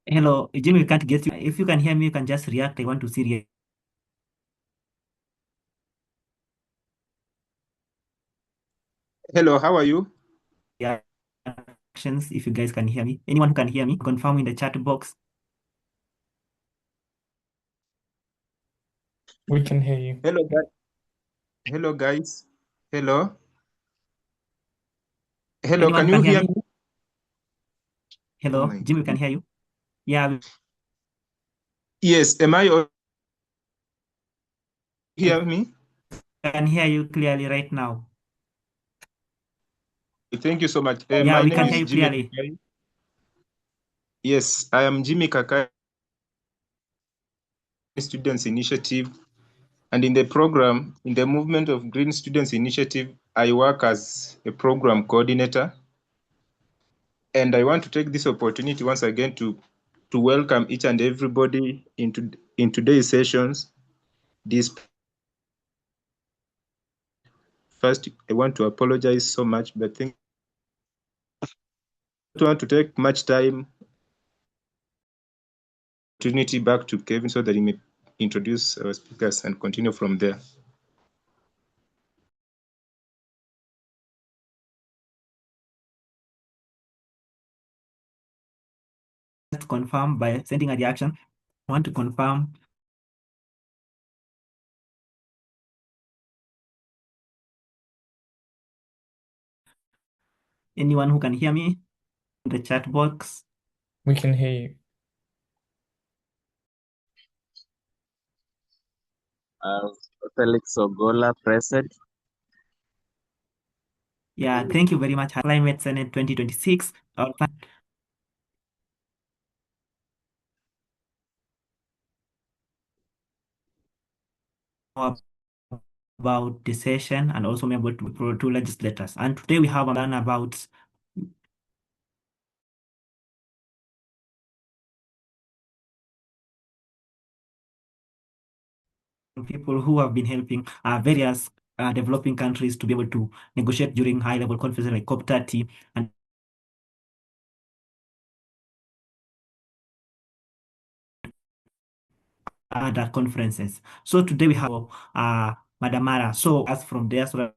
Hello, Jimmy, we can't get you. If you can hear me, you can just react. I want to see Hello, how are you? reactions. If you guys can hear me, anyone who can hear me, confirm in the chat box. We can hear you. Hello, guys. Hello, guys. Hello. Hello, Anyone can who you can hear hear me? me? Oh Hello, my Jimmy, we can God. hear you. Yeah, we Yes, am I hear me? can hear you clearly right now. Thank you so much. Yeah, My we name can hear is you Jimmy clearly. Kakai. Yes, I am Jimmy Kakai, Students Initiative. And in the program, in the movement of Green Students Initiative, I work as a program coordinator. And I want to take this opportunity once again to welcome each and everybody in today's sessions. This first, I want to apologize so much, but I don't want to take much time. Opportunity back to Kevin so that he may introduce our speakers and continue from there. Just confirm by sending a reaction. I want to confirm. Anyone who can hear me in the chat box. We can hear you. Felix Ogola present. Yeah, thank you very much. Climate Senate 2026. About the session and also about two legislators. And today we have a learn about people who have been helping various developing countries to be able to negotiate during high-level conferences like COP30 and other conferences. So today we have Madam Mara. So as from there, so that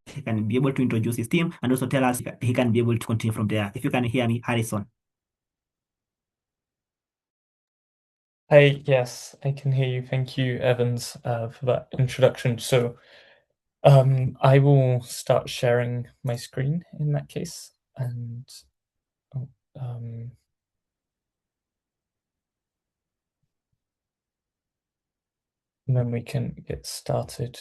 he can be able to introduce his team and also tell us if he can be able to continue from there. If you can hear me, Harrison. Yes, I can hear you. Thank you, Evans, for that introduction. So I will start sharing my screen in that case. And then we can get started.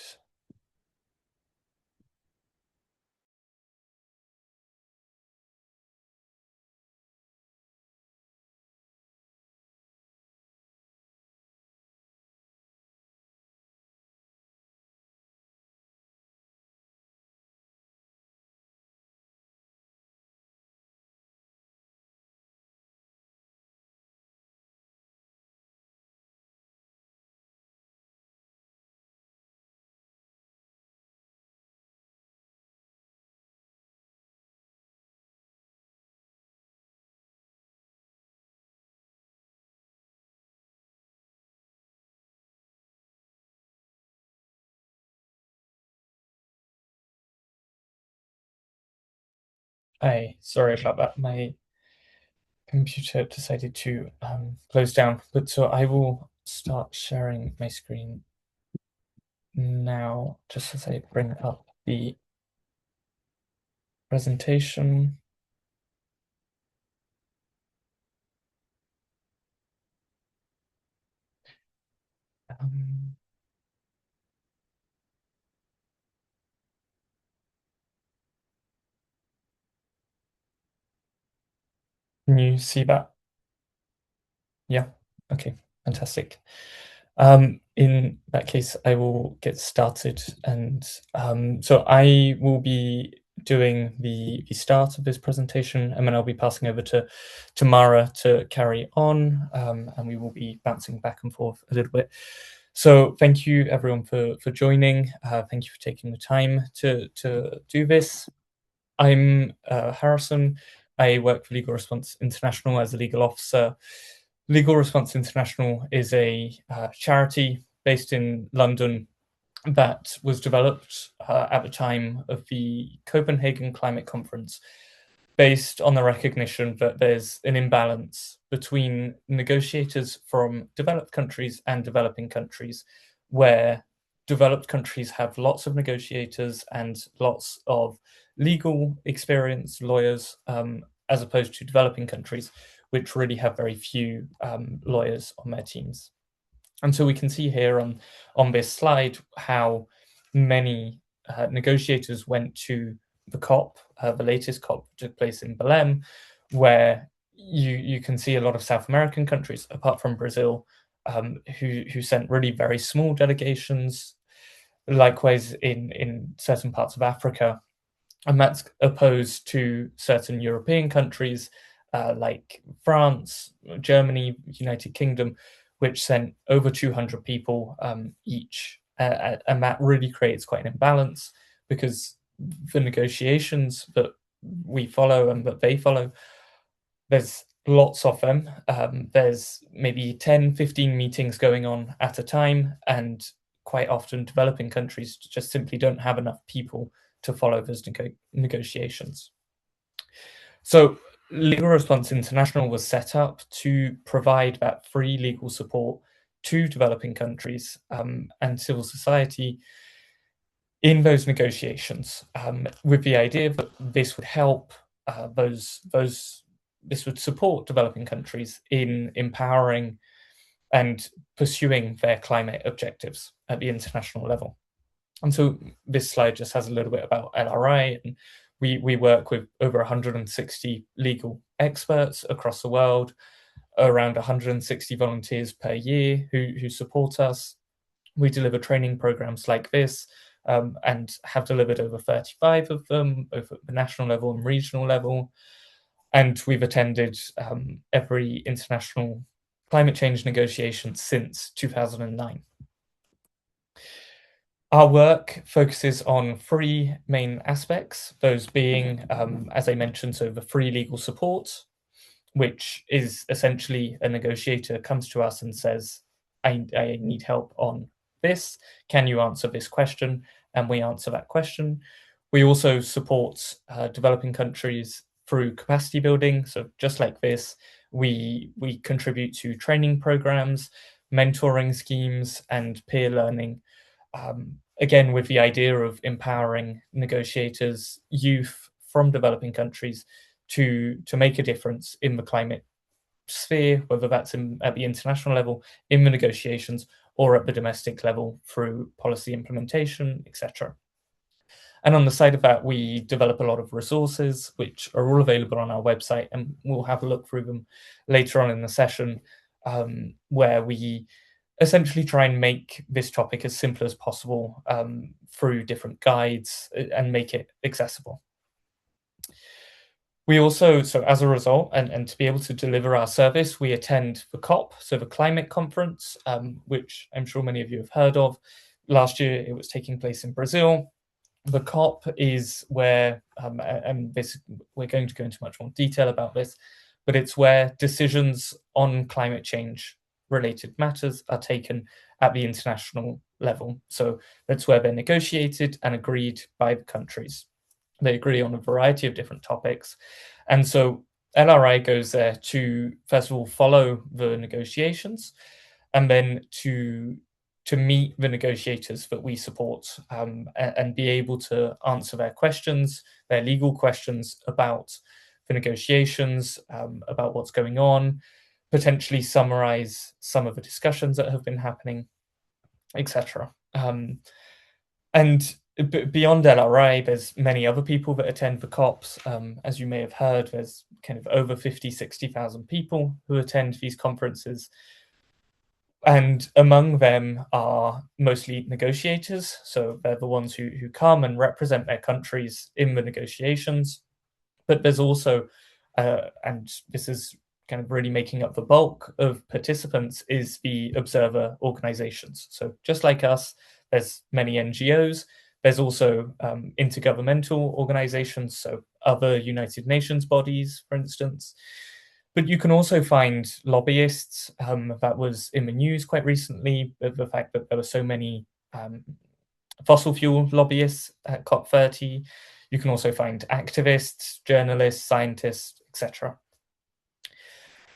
Sorry about that. My computer decided to close down. But so I will start sharing my screen now, just as I bring up the presentation. Can you see that? Yeah. Okay, fantastic. In that case, I will get started. And so I will be doing the start of this presentation, and then I'll be passing over to Mara to carry on, and we will be bouncing back and forth a little bit. So thank you everyone for joining. Thank you for taking the time to do this. I'm Harrison. I work for Legal Response International as a legal officer. Legal Response International is a charity based in London that was developed at the time of the Copenhagen Climate Conference, based on the recognition that there's an imbalance between negotiators from developed countries and developing countries, where developed countries have lots of negotiators and lots of legal experienced lawyers, as opposed to developing countries, which really have very few lawyers on their teams. And so we can see here on this slide how many negotiators went to the COP, the latest COP took place in Belém, where you can see a lot of South American countries, apart from Brazil, who sent really very small delegations. Likewise, in certain parts of Africa, and that's opposed to certain European countries like France, Germany, United Kingdom, which sent over 200 people each. And that really creates quite an imbalance, because the negotiations that we follow and that they follow, there's lots of them. There's maybe 10, 15 meetings going on at a time, and quite often developing countries just simply don't have enough people to follow those negotiations. So Legal Response International was set up to provide that free legal support to developing countries and civil society in those negotiations, with the idea that this would help this would support developing countries in empowering and pursuing their climate objectives at the international level. And so this slide just has a little bit about LRI, and we work with over 160 legal experts across the world, around 160 volunteers per year who support us. We deliver training programs like this, and have delivered over 35 of them, both at the national level and regional level. And we've attended every international climate change negotiation since 2009. Our work focuses on three main aspects, those being, as I mentioned, so the free legal support, which is essentially a negotiator comes to us and says, I need help on this. Can you answer this question? And we answer that question. We also support developing countries through capacity building. So just like this, we contribute to training programs, mentoring schemes, and peer learning. Again, with the idea of empowering negotiators, youth from developing countries to make a difference in the climate sphere, whether that's at the international level, in the negotiations, or at the domestic level through policy implementation, etc. And on the side of that, we develop a lot of resources, which are all available on our website, and we'll have a look through them later on in the session, where we essentially try and make this topic as simple as possible through different guides and make it accessible. We also, so as a result, and to be able to deliver our service, we attend the COP, so the climate conference, which I'm sure many of you have heard of. Last year, it was taking place in Brazil. The COP is where, and this, we're going to go into much more detail about this, but it's where decisions on climate change related matters are taken at the international level. So that's where they're negotiated and agreed by the countries. They agree on a variety of different topics. And so LRI goes there to, first of all, follow the negotiations, and then to meet the negotiators that we support, and be able to answer their questions, their legal questions about the negotiations, about what's going on, potentially summarize some of the discussions that have been happening, etc. And beyond LRI, there's many other people that attend the COPs. As you may have heard, there's kind of over 60,000 people who attend these conferences. And among them are mostly negotiators. So they're the ones who come and represent their countries in the negotiations. But there's also, and this is kind of really making up the bulk of participants is the observer organizations. So just like us, there's many NGOs. There's also intergovernmental organizations, so other United Nations bodies, for instance. But you can also find lobbyists. That was in the news quite recently, the fact that there were so many fossil fuel lobbyists at COP30. You can also find activists, journalists, scientists, etc.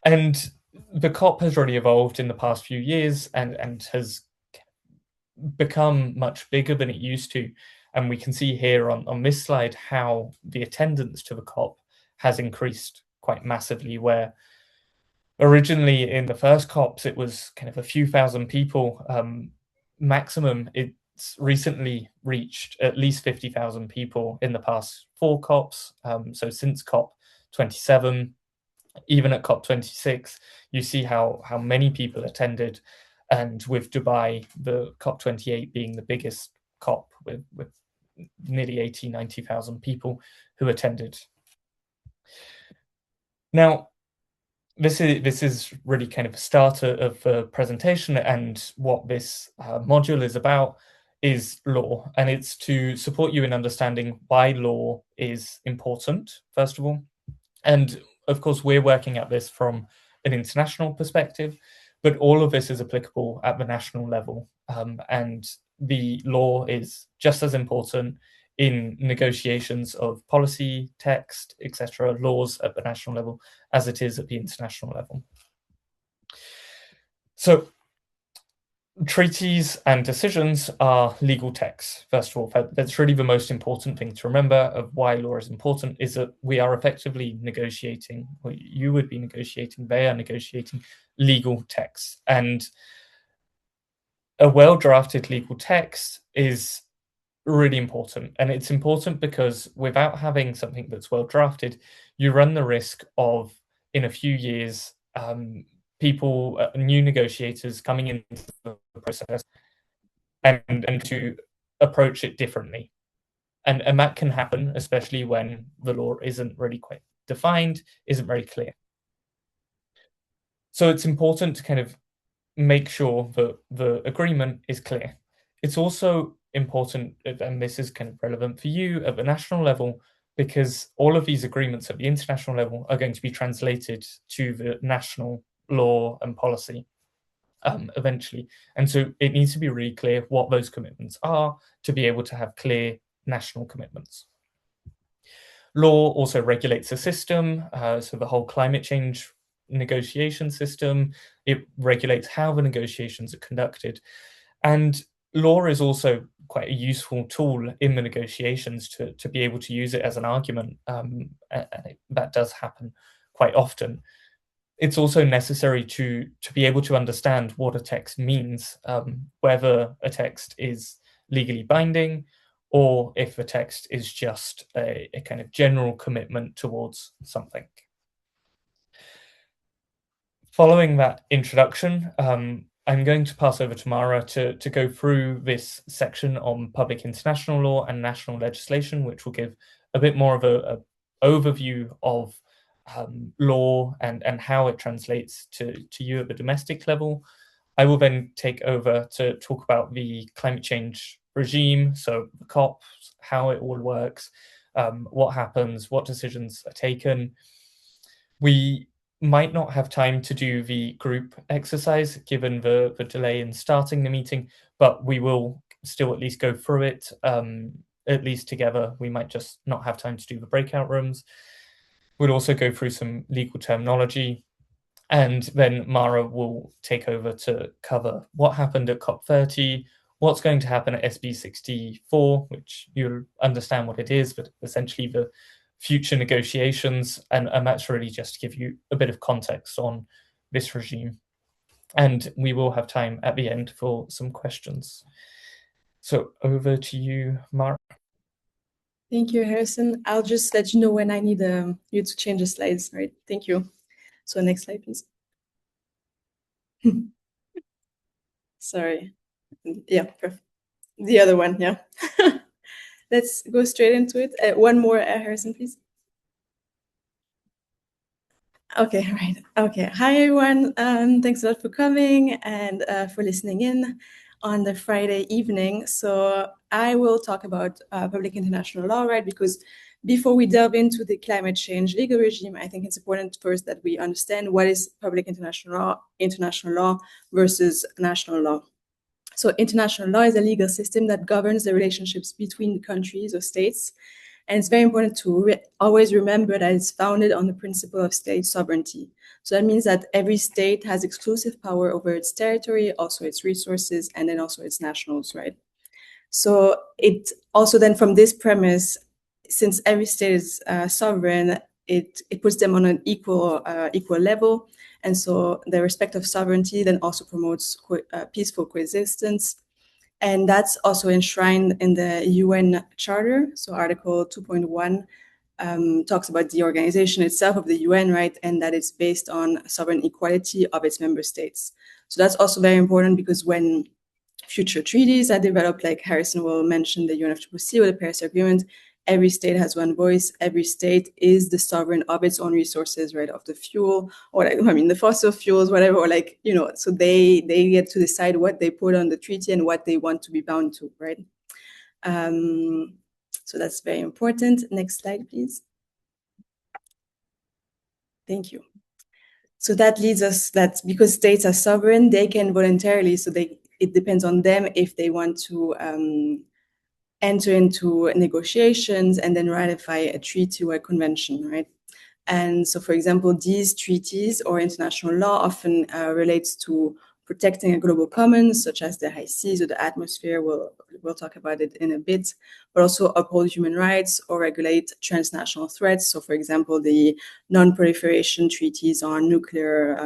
And the COP has really evolved in the past few years and has become much bigger than it used to. And we can see here on this slide how the attendance to the COP has increased quite massively, where originally in the first COPs, it was kind of a few thousand people maximum. It's recently reached at least 50,000 people in the past 4 COPs. So since COP 27, even at COP 26, you see how many people attended. And with Dubai, the COP 28 being the biggest COP with nearly 90,000 people who attended. Now, this is really kind of a starter of the presentation, and what this module is about is law, and it's to support you in understanding why law is important, first of all. And of course, we're working at this from an international perspective, but all of this is applicable at the national level. And the law is just as important in negotiations of policy, text, etc., laws at the national level, as it is at the international level. So treaties and decisions are legal texts. First of all, that's really the most important thing to remember of why law is important, is that we are effectively negotiating, or you would be negotiating, they are negotiating legal texts. And a well-drafted legal text is really important. And it's important because without having something that's well-drafted, you run the risk of, in a few years, people, new negotiators coming into the process and to approach it differently. And that can happen, especially when the law isn't really quite defined, isn't very clear. So it's important to kind of make sure that the agreement is clear. It's also important, and this is kind of relevant for you at the national level, because all of these agreements at the international level are going to be translated to the national law and policy eventually. And so it needs to be really clear what those commitments are to be able to have clear national commitments. Law also regulates the system, so the whole climate change negotiation system. It regulates how the negotiations are conducted. And law is also quite a useful tool in the negotiations to be able to use it as an argument. And that does happen quite often. It's also necessary to be able to understand what a text means, whether a text is legally binding, or if the text is just a kind of general commitment towards something. Following that introduction, I'm going to pass over to Mara to go through this section on public international law and national legislation, which will give a bit more of an overview of law and how it translates to you at the domestic level. I will then take over to talk about the climate change regime, so the COP, how it all works, what happens, what decisions are taken. We might not have time to do the group exercise given the delay in starting the meeting, but we will still at least go through it, at least together. We might just not have time to do the breakout rooms. We'll also go through some legal terminology, and then Mara will take over to cover what happened at COP30, what's going to happen at SB 64, which you'll understand what it is, but essentially the future negotiations, and that's really just to give you a bit of context on this regime. And we will have time at the end for some questions. So over to you, Mara. Thank you, Harrison. I'll just let you know when I need you to change the slides. All right, thank you. So next slide, please. Sorry. Yeah, perfect. The other one, yeah. Let's go straight into it. One more, Harrison, please. Okay, right. Okay. Hi, everyone. Thanks a lot for coming and for listening in on the Friday evening. So I will talk about public international law, right? Because before we delve into the climate change legal regime, I think it's important first that we understand what is public international law versus national law. So international law is a legal system that governs the relationships between countries or states. And it's very important to always remember that it's founded on the principle of state sovereignty. So that means that every state has exclusive power over its territory, also its resources, and then also its nationals, right? So it also then from this premise, since every state is sovereign, it puts them on an equal level. And so the respect of sovereignty then also promotes peaceful coexistence. And that's also enshrined in the UN Charter. So Article 2.1 talks about the organization itself of the UN, right? And that it's based on sovereign equality of its member states. So that's also very important because when future treaties are developed, like Harrison will mention the UNFCCC or the Paris Agreement, every state has one voice. Every state is the sovereign of its own resources, right? Of the fuel, or the fossil fuels, whatever, or so they get to decide what they put on the treaty and what they want to be bound to, right? So that's very important. Next slide, please. Thank you. So that leads us that because states are sovereign, they can voluntarily, it depends on them if they want to enter into negotiations and then ratify a treaty or a convention, right? And so, for example, these treaties or international law often relates to protecting a global commons, such as the high seas or the atmosphere. We'll talk about it in a bit, but also uphold human rights or regulate transnational threats. So, for example, the non-proliferation treaties on nuclear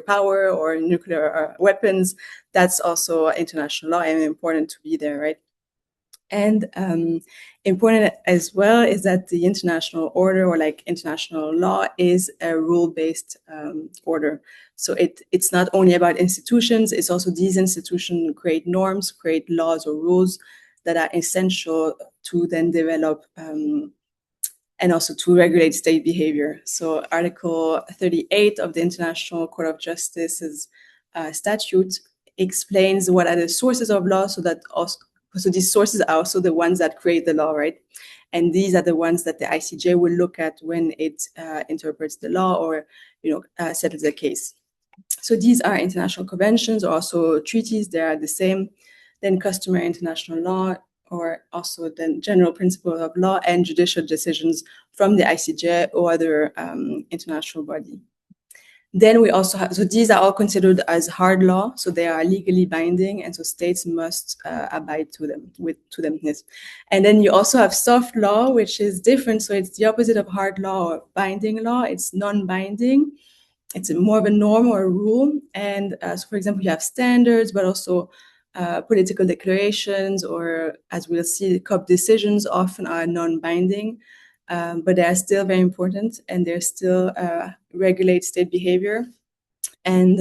power or nuclear weapons. That's also international law and important to be there, right? And important as well is that the international order or international law is a rule-based order. So it's not only about institutions, it's also these institutions create norms, create laws or rules that are essential to then develop and also to regulate state behavior. So Article 38 of the International Court of Justice's statute explains what are the sources of law, so these sources are also the ones that create the law, right? And these are the ones that the ICJ will look at when it interprets the law or settles the case. So these are international conventions or also treaties. They are the same. Then customary international law, or also the general principles of law and judicial decisions from the ICJ or other international body. Then we also have, so these are all considered as hard law, so they are legally binding, and so states must abide to them. Yes. And then you also have soft law, which is different. So it's the opposite of hard law or binding law. It's non-binding. It's more of a norm or a rule. And so, for example, you have standards, but also political declarations, or as we'll see, COP decisions often are non-binding. But they are still very important, and they still regulate state behavior, and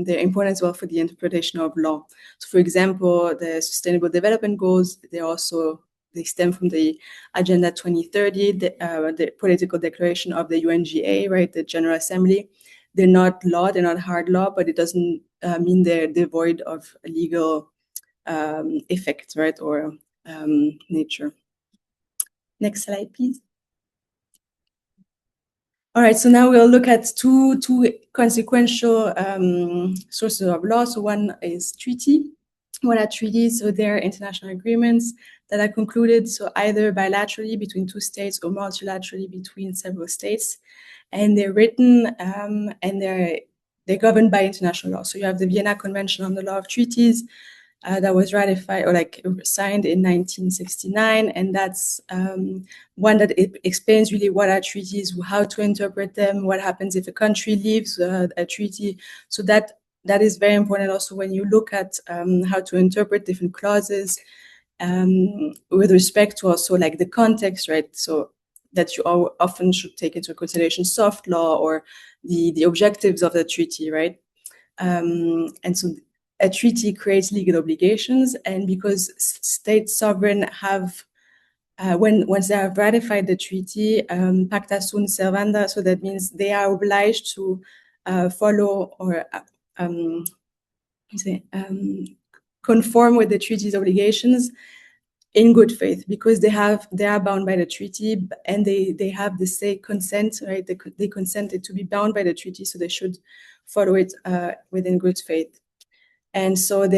they're important as well for the interpretation of law. So, for example, the Sustainable Development Goals, they stem from the Agenda 2030, the political declaration of the UNGA, right, the General Assembly. They're not law, they're not hard law, but it doesn't mean they're devoid of legal effect, right, or nature. Next slide, please. All right, so now we'll look at two consequential sources of law. So one is treaty. What are treaties? So they're international agreements that are concluded, so either bilaterally between two states or multilaterally between several states. And they're written and they're governed by international law. So you have the Vienna Convention on the Law of Treaties, that was ratified or signed in 1969, and that's one that it explains really what are treaties, how to interpret them, what happens if a country leaves a treaty. So that is very important also when you look at how to interpret different clauses with respect to also the context, right? So that you often should take into consideration soft law or the objectives of the treaty, right? And so a treaty creates legal obligations, and because states sovereign have once they have ratified the treaty, pacta sunt servanda, so that means they are obliged to follow or conform with the treaty's obligations in good faith, because they are bound by the treaty, and they have the say consent, right? They consented to be bound by the treaty, so they should follow it within good faith. And so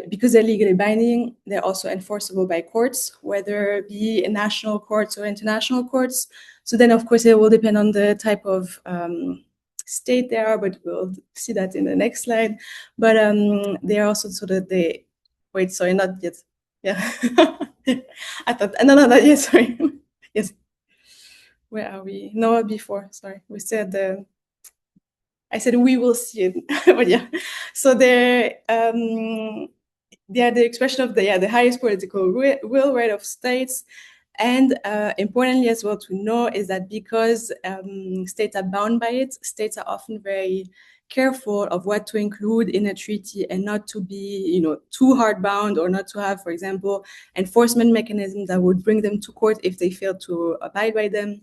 because they're legally binding, they're also enforceable by courts, whether it be in national courts or international courts. So then, of course, it will depend on the type of state they are, but we'll see that in the next slide. But they are also wait, sorry, not yet. Yeah. I thought, no, not yet, sorry. Yes. Where are we? No, before, sorry. We said I said we will see it, but yeah. So they are the expression of the highest political will, right, of states. And importantly as well to know is that because states are bound by it, states are often very careful of what to include in a treaty and not to be, too hard bound, or not to have, for example, enforcement mechanisms that would bring them to court if they fail to abide by them.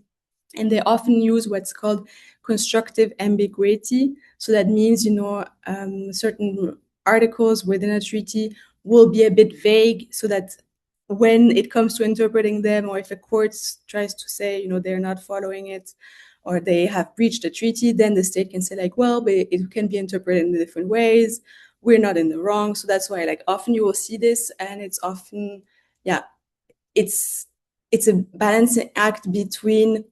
And they often use what's called constructive ambiguity. So that means, certain articles within a treaty will be a bit vague, so that when it comes to interpreting them, or if a court tries to say, they're not following it, or they have breached the treaty, then the state can say like, well, but it can be interpreted in different ways. We're not in the wrong. So that's why, like, often you will see this, and it's often, it's a balancing act between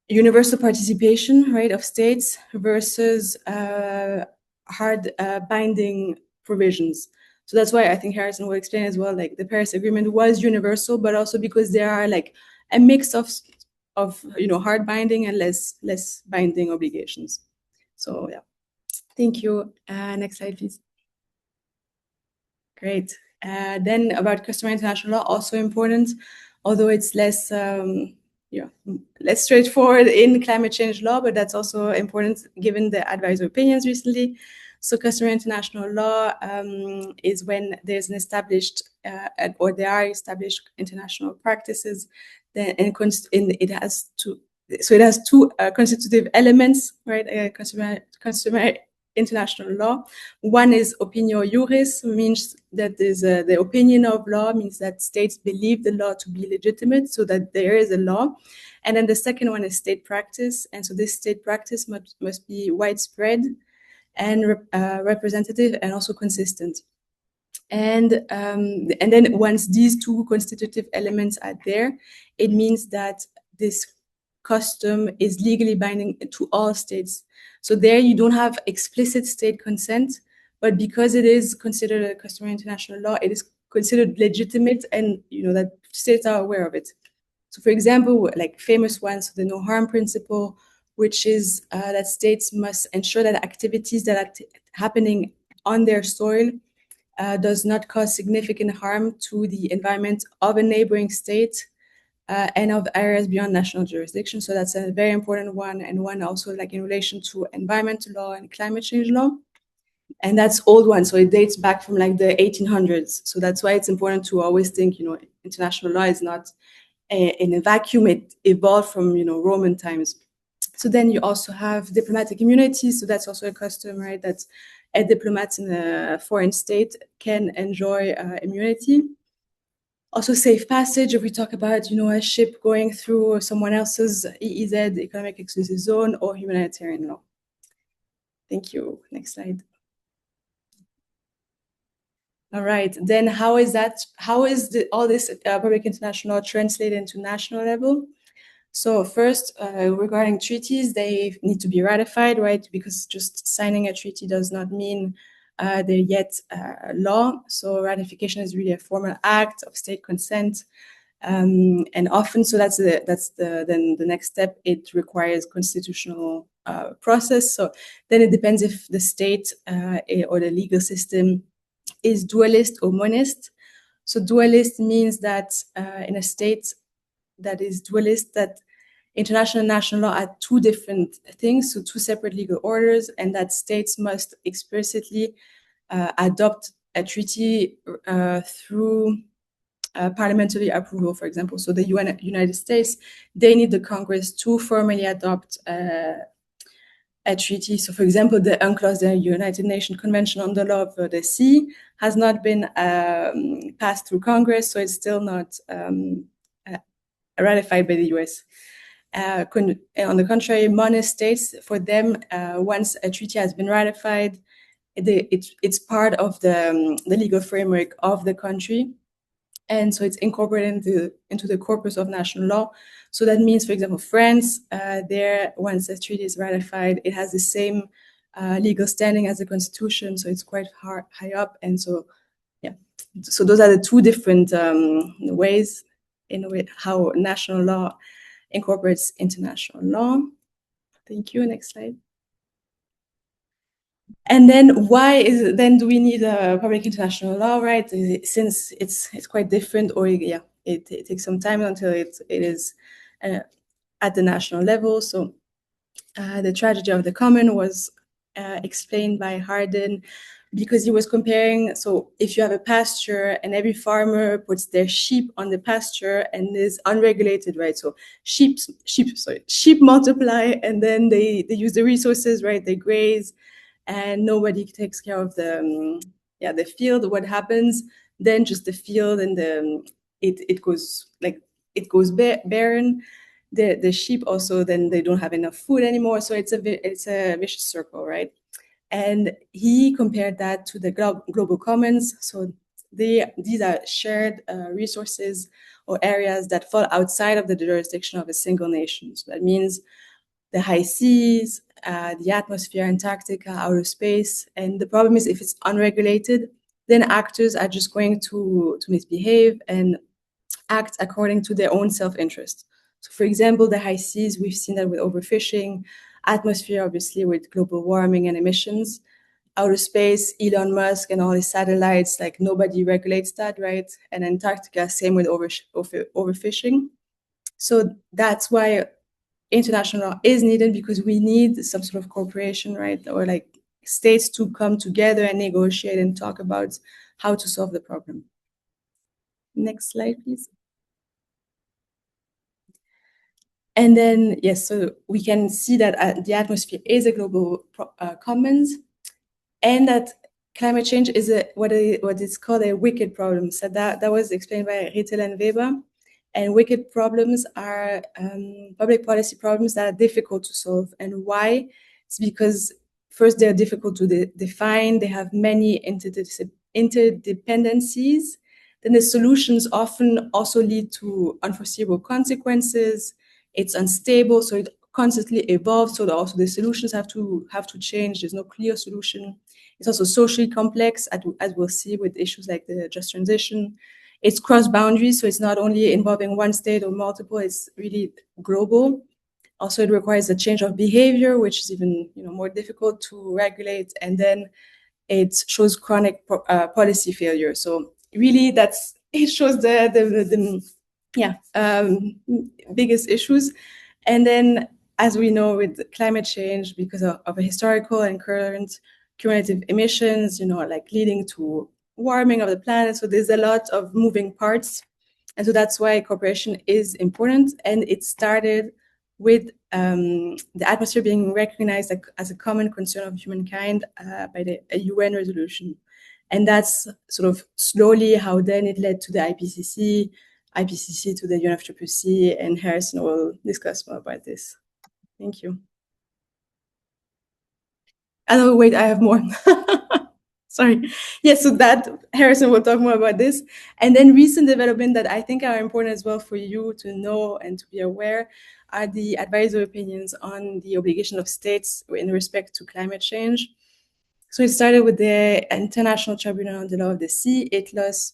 universal participation, right, of states versus hard binding provisions. So that's why I think Harrison will explain as well, like the Paris Agreement was universal, but also because there are like a mix of hard binding and less binding obligations. So yeah, thank you. Next slide, please. Great. Then about customary international law, also important, although it's less straightforward in climate change law, but that's also important given the advisory opinions recently. So customary international law is when there's an established or there are established international practices, then it has two constitutive elements, right? Customary international law. One is opinio juris, means that there's the opinion of law, means that states believe the law to be legitimate, so that there is a law. And then the second one is state practice, and so this state practice must be widespread and representative and also consistent. And then once these two constitutive elements are there, it means that this custom is legally binding to all states. So there you don't have explicit state consent, but because it is considered a customary international law, it is considered legitimate, and that states are aware of it. So for example, like famous ones, the no harm principle, which is that states must ensure that activities that are happening on their soil does not cause significant harm to the environment of a neighboring state and of areas beyond national jurisdiction. So that's a very important one, and one also like in relation to environmental law and climate change law. And that's old one, so it dates back from like the 1800s. So that's why it's important to always think, international law is not in a vacuum. It evolved from, Roman times. So then you also have diplomatic immunity. So that's also a custom, right? That a diplomat in a foreign state can enjoy immunity. Also safe passage, if we talk about, a ship going through someone else's EEZ, economic exclusive zone, or humanitarian law. Thank you. Next slide. All right, then how is all this public international law translated into national level? So first, regarding treaties, they need to be ratified, right? Because just signing a treaty does not mean they're yet law. So ratification is really a formal act of state consent, and often, so that's then the next step. It requires constitutional process. So then it depends if the state or the legal system is dualist or monist. So dualist means that in a state that is dualist, that international and national law are two different things, so two separate legal orders, and that states must explicitly adopt a treaty through parliamentary approval, for example. So the United States, they need the Congress to formally adopt a treaty. So, for example, the UNCLOS, the United Nations Convention on the Law of the Sea, has not been passed through Congress, so it's still not ratified by the US. On the contrary, monarch states, for them, once a treaty has been ratified, it's part of the legal framework of the country. And so it's incorporated into the corpus of national law. So that means, for example, France, there, once a treaty is ratified, it has the same legal standing as the constitution. So it's quite high up. And so, yeah, so those are the two different ways in which how national law incorporates international law. Thank you. Next slide. And then do we need a public international law, right? Since it's quite different, or yeah, it takes some time until it is at the national level. So the tragedy of the common was explained by Harden, because he was comparing, so if you have a pasture and every farmer puts their sheep on the pasture and is unregulated, right? So sheep multiply, and then they use the resources, right? They graze, and nobody takes care of the field. What happens then? Just the field and it goes barren. The sheep also, then they don't have enough food anymore. So it's a vicious circle, right? And he compared that to the global commons. So these are shared resources or areas that fall outside of the jurisdiction of a single nation. So that means the high seas, the atmosphere, Antarctica, outer space. And the problem is, if it's unregulated, then actors are just going to misbehave and act according to their own self-interest. So, for example, the high seas, we've seen that with overfishing, atmosphere, obviously, with global warming and emissions. Outer space, Elon Musk and all his satellites, like nobody regulates that, right? And Antarctica, same with overfishing. So that's why international law is needed, because we need some sort of cooperation, right? Or like states to come together and negotiate and talk about how to solve the problem. Next slide, please. And then, yes, so we can see that the atmosphere is a global commons, and that climate change is what is called a wicked problem. So that was explained by Rittel and Weber. And wicked problems are public policy problems that are difficult to solve. And why? It's because first, they're difficult to define. They have many interdependencies. Then the solutions often also lead to unforeseeable consequences. It's unstable, so it constantly evolves. So also the solutions have to change. There's no clear solution. It's also socially complex, as we'll see with issues like the just transition. It's cross boundaries, so it's not only involving one state or multiple. It's really global. Also, it requires a change of behavior, which is even more difficult to regulate. And then it shows chronic policy failure. So really, it shows the biggest issues. And then, as we know, with climate change, because of a historical and current cumulative emissions, like leading to warming of the planet. So there's a lot of moving parts. And so that's why cooperation is important. And it started with the atmosphere being recognized as a common concern of humankind by the UN resolution. And that's sort of slowly how then it led to the IPCC to the UNFCCC, and Harrison will discuss more about this. Thank you. Oh, wait, I have more. Sorry. Yes, so that Harrison will talk more about this. And then recent development that I think are important as well for you to know and to be aware are the advisory opinions on the obligation of states in respect to climate change. So it started with the International Tribunal on the Law of the Sea, ITLOS.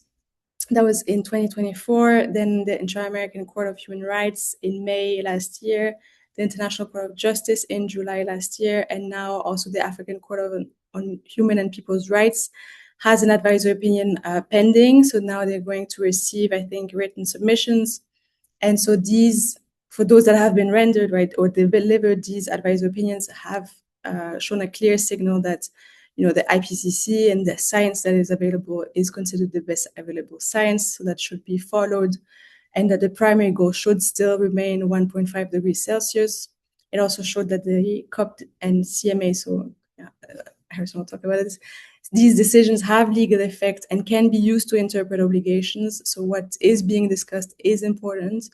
That was in 2024. Then the Inter-American Court of Human Rights in May last year, the International Court of Justice in July last year, and now also the African Court on Human and People's Rights has an advisory opinion pending. So now they're going to receive, I think, written submissions. And so these, for those that have been rendered, right, or delivered, these advisory opinions have shown a clear signal that the IPCC and the science that is available is considered the best available science, so that should be followed, and that the primary goal should still remain 1.5 degrees Celsius. It also showed that the COP and CMA, so Harrison will talk about this, these decisions have legal effect and can be used to interpret obligations. So what is being discussed is important.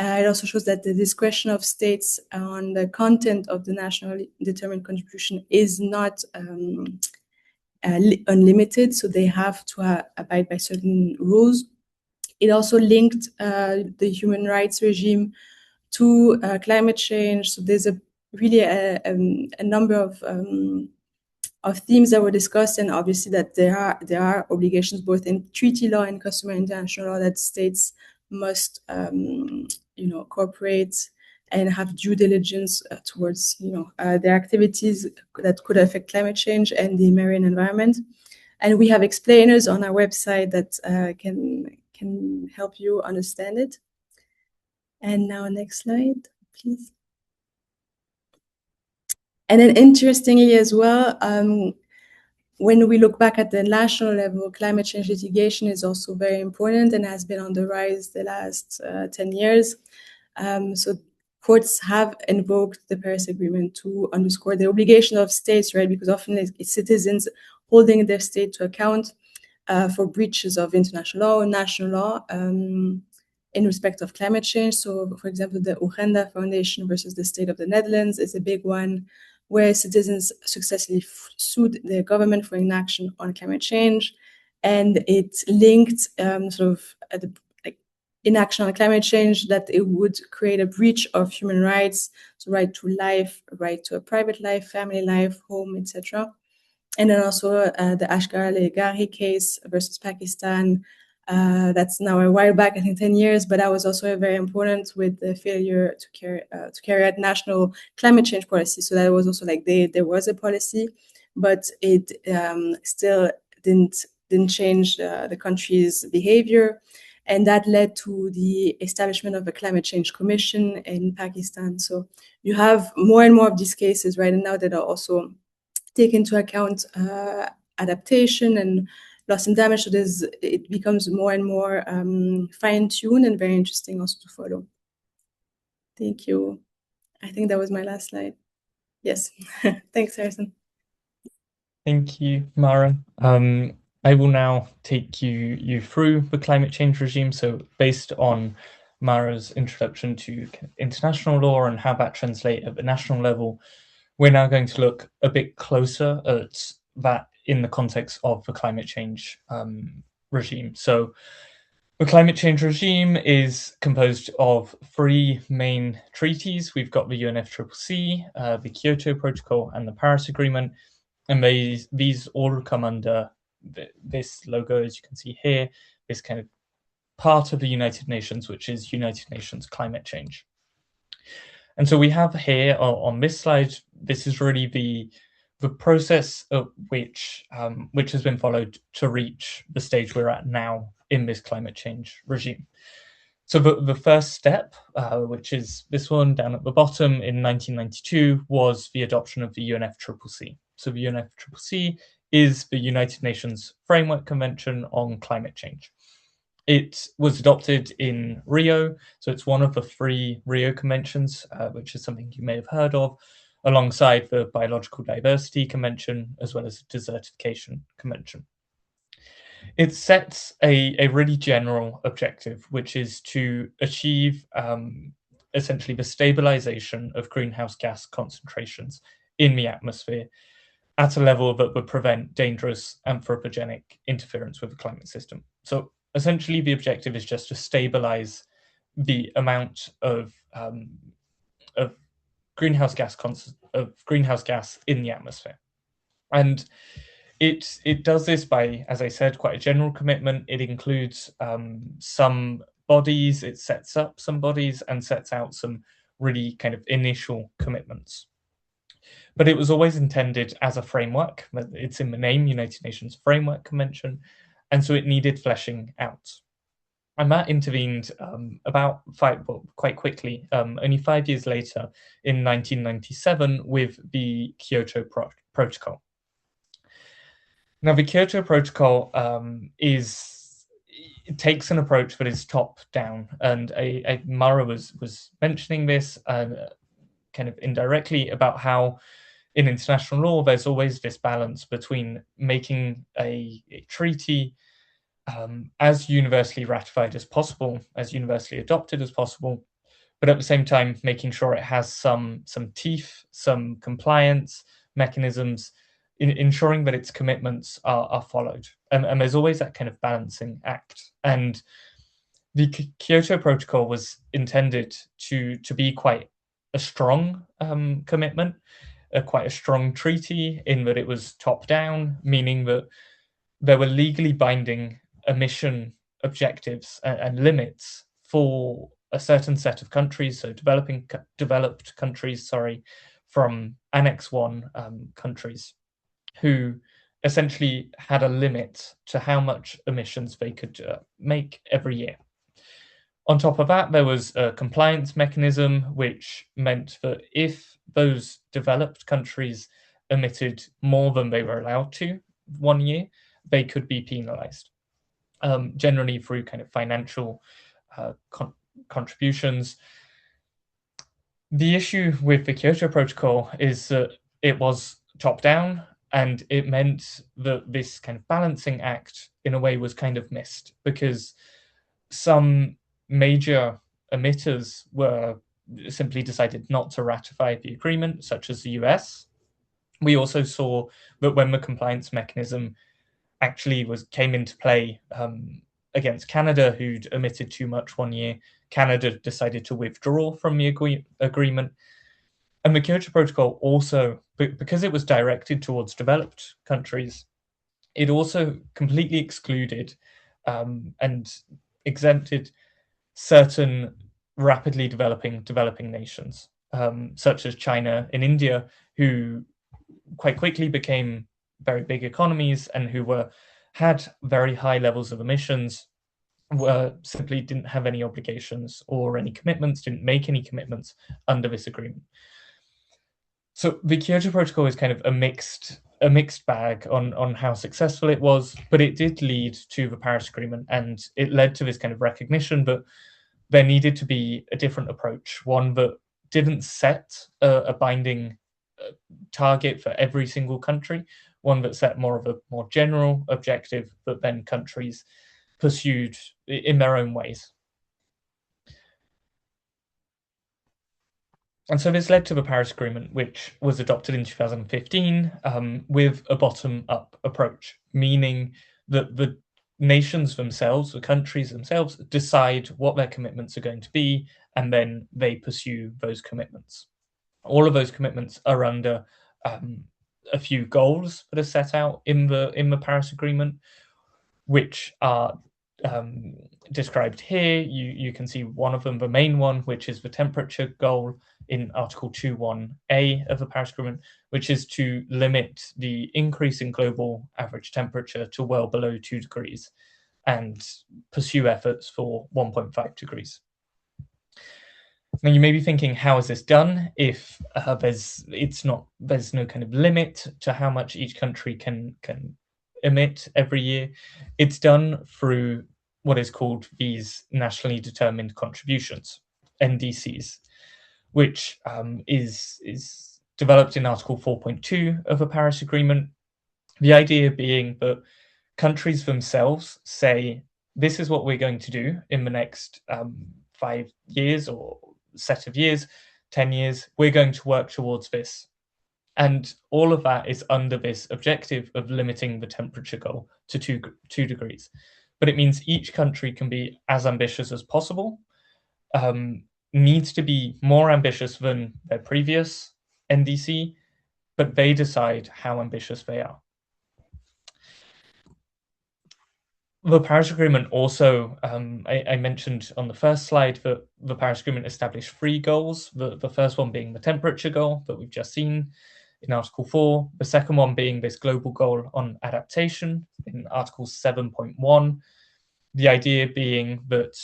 It also shows that the discretion of states on the content of the nationally determined contribution is not unlimited, so they have to abide by certain rules. It also linked the human rights regime to climate change. So there's really a number of themes that were discussed, and obviously that there are obligations both in treaty law and customary international law that states must cooperate and have due diligence towards their activities that could affect climate change and the marine environment. And we have explainers on our website that can help you understand it. And now next slide, please. And then interestingly as well, when we look back at the national level, climate change litigation is also very important and has been on the rise the last 10 years. So courts have invoked the Paris Agreement to underscore the obligation of states, right? Because often it's citizens holding their state to account for breaches of international law or national law in respect of climate change. So, for example, the Urgenda Foundation versus the State of the Netherlands is a big one, where citizens successfully sued the government for inaction on climate change, and it linked inaction on climate change that it would create a breach of human rights, so right to life, right to a private life, family life, home, etc. And then also the Ashgar Legari case versus Pakistan. That's now a while back, I think 10 years, but that was also very important with the failure to carry out national climate change policy. So that was also like there was a policy, but it still didn't change the country's behavior. And that led to the establishment of a climate change commission in Pakistan. So you have more and more of these cases right now that are also take into account adaptation and loss and damage. So it becomes more and more fine-tuned and very interesting also to follow. Thank you. I think that was my last slide. Yes. Thanks, Harrison. Thank you, Mara. I will now take you through the climate change regime. So based on Mara's introduction to international law and how that translates at the national level, we're now going to look a bit closer at that in the context of the climate change regime. So the climate change regime is composed of three main treaties. We've got the UNFCCC, the Kyoto Protocol, and the Paris Agreement. And these all come under this logo, as you can see here, this kind of part of the United Nations, which is United Nations climate change. And so we have here on this slide, this is really the process of which has been followed to reach the stage we're at now in this climate change regime. So the first step, which is this one down at the bottom in 1992, was the adoption of the UNFCCC. So the UNFCCC is the United Nations Framework Convention on Climate Change. It was adopted in Rio, so it's one of the three Rio Conventions, which is something you may have heard of, alongside the Biological Diversity Convention, as well as the Desertification Convention. It sets a really general objective, which is to achieve essentially the stabilization of greenhouse gas concentrations in the atmosphere at a level that would prevent dangerous anthropogenic interference with the climate system. So essentially, the objective is just to stabilize the amount of greenhouse gas in the atmosphere, and it does this by, as I said, quite a general commitment. It includes some bodies, it sets up some bodies, and sets out some really kind of initial commitments. But it was always intended as a framework. It's in the name, United Nations Framework Convention, and so it needed fleshing out. And that intervened quite quickly, only 5 years later, in 1997, with the Kyoto Protocol. Now, the Kyoto Protocol it takes an approach that is top down, and Mara was mentioning this kind of indirectly about how in international law there's always this balance between making a treaty as universally ratified as possible, as universally adopted as possible, but at the same time making sure it has some teeth, some compliance mechanisms, ensuring that its commitments are followed. And there's always that kind of balancing act. And the Kyoto Protocol was intended to be quite a strong commitment, quite a strong treaty in that it was top down, meaning that there were legally binding emission objectives and limits for a certain set of countries, so developed countries, from Annex 1 countries, who essentially had a limit to how much emissions they could make every year. On top of that, there was a compliance mechanism, which meant that if those developed countries emitted more than they were allowed to 1 year, they could be penalized, generally through kind of financial contributions. The issue with the Kyoto Protocol is that it was top down, and it meant that this kind of balancing act in a way was kind of missed, because some major emitters were simply decided not to ratify the agreement, such as the US. We also saw that when the compliance mechanism actually came into play against Canada, who'd emitted too much 1 year, Canada decided to withdraw from the agreement. And the Kyoto Protocol also, because it was directed towards developed countries, it also completely excluded and exempted certain rapidly developing nations, such as China and India, who quite quickly became very big economies and who had very high levels of emissions, simply didn't have any obligations or any commitments, didn't make any commitments under this agreement. So the Kyoto Protocol is kind of a mixed bag on how successful it was, but it did lead to the Paris Agreement, and it led to this kind of recognition that there needed to be a different approach, one that didn't set a binding target for every single country, one that set more of a more general objective that then countries pursued in their own ways. And so this led to the Paris Agreement, which was adopted in 2015 with a bottom-up approach, meaning that the nations themselves, the countries themselves, decide what their commitments are going to be, and then they pursue those commitments. All of those commitments are under a few goals that are set out in the Paris Agreement, which are described here. You can see one of them, the main one, which is the temperature goal in Article 2.1a of the Paris Agreement, which is to limit the increase in global average temperature to well below 2 degrees and pursue efforts for 1.5 degrees. Now you may be thinking, how is this done if there's no kind of limit to how much each country can emit every year? It's done through what is called these nationally determined contributions, NDCs, which is developed in Article 4.2 of the Paris Agreement. The idea being that countries themselves say, this is what we're going to do in the next 5 years or set of years, 10 years, we're going to work towards this. And all of that is under this objective of limiting the temperature goal to 2 degrees. But it means each country can be as ambitious as possible, needs to be more ambitious than their previous NDC, but they decide how ambitious they are. The Paris Agreement also, I mentioned on the first slide that the Paris Agreement established 3 goals, the first one being the temperature goal that we've just seen in Article 4, the second one being this global goal on adaptation in Article 7.1, the idea being that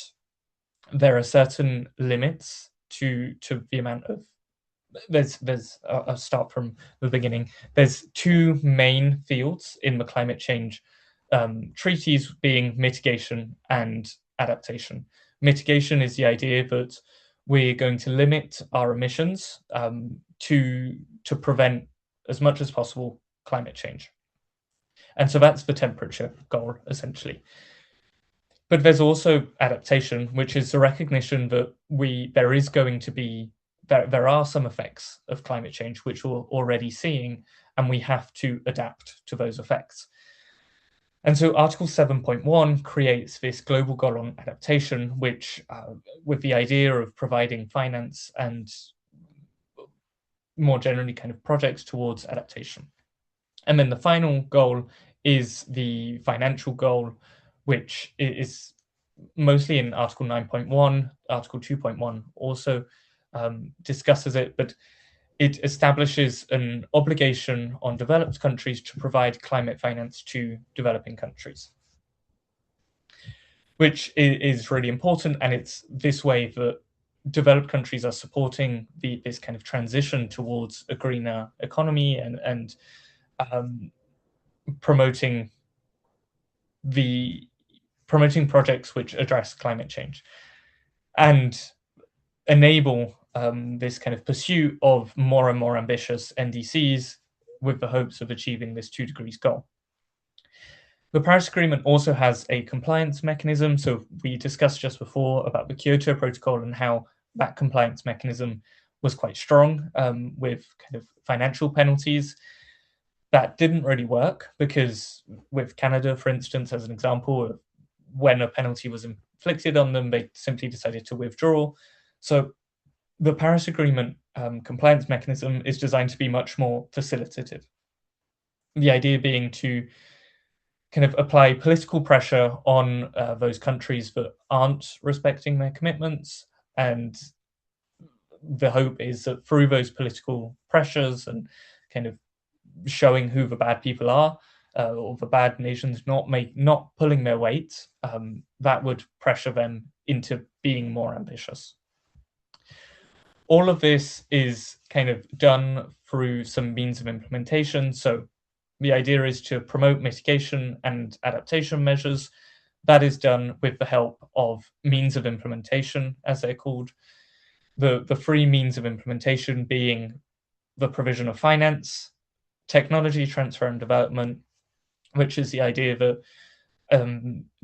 there are certain limits to the amount of I'll start from the beginning. There's two main fields in the climate change treaties, being mitigation and adaptation. Mitigation is the idea that we're going to limit our emissions to prevent as much as possible climate change. And so that's the temperature goal, essentially. But there's also adaptation, which is the recognition that there are some effects of climate change which we're already seeing, and we have to adapt to those effects. And so Article 7.1 creates this global goal on adaptation, which, with the idea of providing finance and more generally kind of projects towards adaptation. And then the final goal is the financial goal, which is mostly in Article 9.1. Article 2.1 also discusses it, but it establishes an obligation on developed countries to provide climate finance to developing countries, which is really important. And it's this way that developed countries are supporting this kind of transition towards a greener economy and promoting projects which address climate change and enable this kind of pursuit of more and more ambitious NDCs with the hopes of achieving this 2 degrees goal. The Paris Agreement also has a compliance mechanism. So we discussed just before about the Kyoto Protocol and how that compliance mechanism was quite strong with kind of financial penalties. That didn't really work because with Canada, for instance, as an example, when a penalty was inflicted on them, they simply decided to withdraw. So the Paris Agreement compliance mechanism is designed to be much more facilitative. The idea being to kind of apply political pressure on those countries that aren't respecting their commitments. And the hope is that through those political pressures and kind of showing who the bad people are, or the bad nations not pulling their weight, that would pressure them into being more ambitious. All of this is kind of done through some means of implementation. So the idea is to promote mitigation and adaptation measures. That is done with the help of means of implementation, as they're called. The three means of implementation being the provision of finance, technology transfer and development, which is the idea that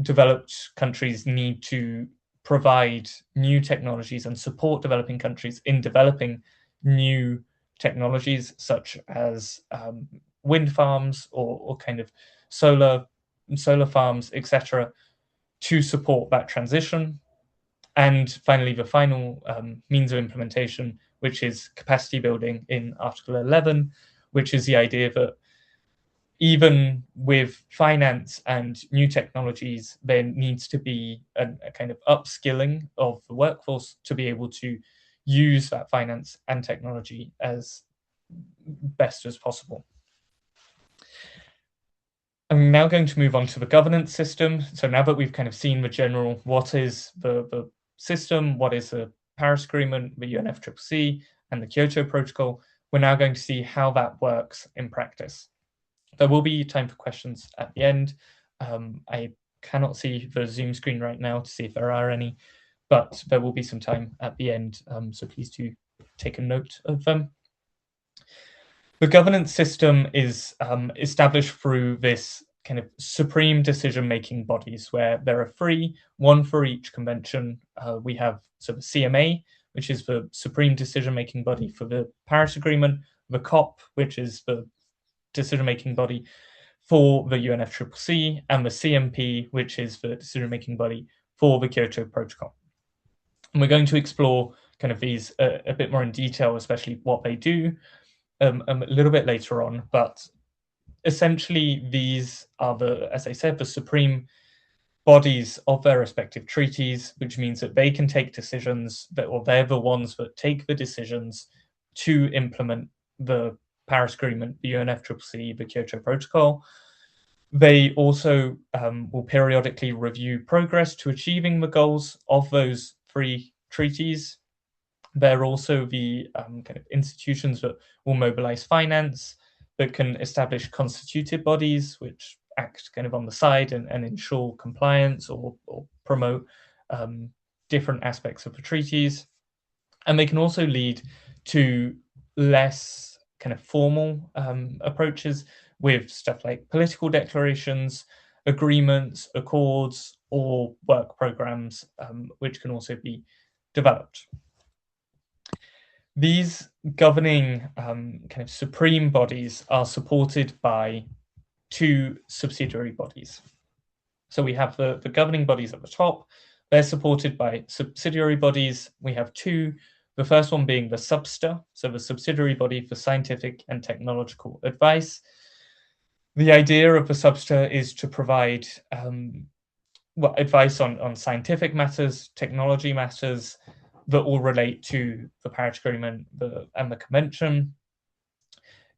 developed countries need to provide new technologies and support developing countries in developing new technologies such as wind farms or kind of solar farms, etc., to support that transition. And finally, the final means of implementation, which is capacity building in Article 11, which is the idea that even with finance and new technologies, there needs to be a kind of upskilling of the workforce to be able to use that finance and technology as best as possible. I'm now going to move on to the governance system. So now that we've kind of seen the general, what is the system, what is the Paris Agreement, the UNFCCC, and the Kyoto Protocol, we're now going to see how that works in practice. There will be time for questions at the end. I cannot see the Zoom screen right now to see if there are any, but there will be some time at the end, so please do take a note of them. The governance system is established through this kind of supreme decision-making bodies where there are three, one for each convention. We have the CMA, which is the supreme decision-making body for the Paris Agreement, the COP, which is the decision-making body for the UNFCCC, and the CMP, which is the decision-making body for the Kyoto Protocol. And we're going to explore kind of these a bit more in detail, especially what they do, a little bit later on. But essentially, these are as I said, the supreme bodies of their respective treaties, which means that they can take decisions or they're the ones that take the decisions to implement the Paris Agreement, the UNFCCC, the Kyoto Protocol. They also will periodically review progress to achieving the goals of those three treaties. They're also the kind of institutions that will mobilize finance, that can establish constituted bodies, which act kind of on the side and ensure compliance or promote different aspects of the treaties. And they can also lead to less kind of formal approaches with stuff like political declarations, agreements, accords, or work programs, which can also be developed. These governing kind of supreme bodies are supported by two subsidiary bodies. So we have the governing bodies at the top. They're supported by subsidiary bodies. We have two, the first one being the SUBSTA, so the subsidiary body for scientific and technological advice. The idea of the SUBSTA is to provide advice on scientific matters, technology matters, that all relate to the Paris Agreement and the Convention.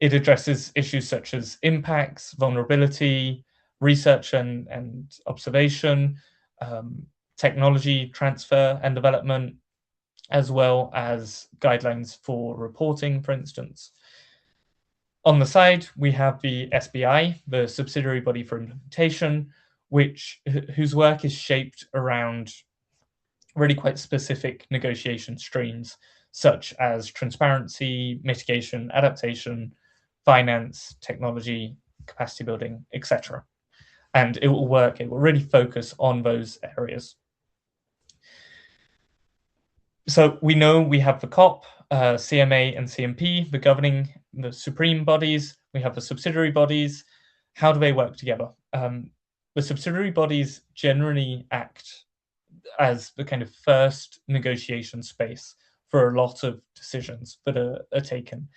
It addresses issues such as impacts, vulnerability, research and observation, technology transfer and development, as well as guidelines for reporting, for instance. On the side, we have the SBI, the subsidiary body for implementation, whose work is shaped around really quite specific negotiation streams, such as transparency, mitigation, adaptation, finance, technology, capacity building, etc. And it will really focus on those areas. So we know we have the COP, CMA and CMP, the supreme bodies. We have the subsidiary bodies. How do they work together? The subsidiary bodies generally act as the kind of first negotiation space for a lot of decisions that are taken.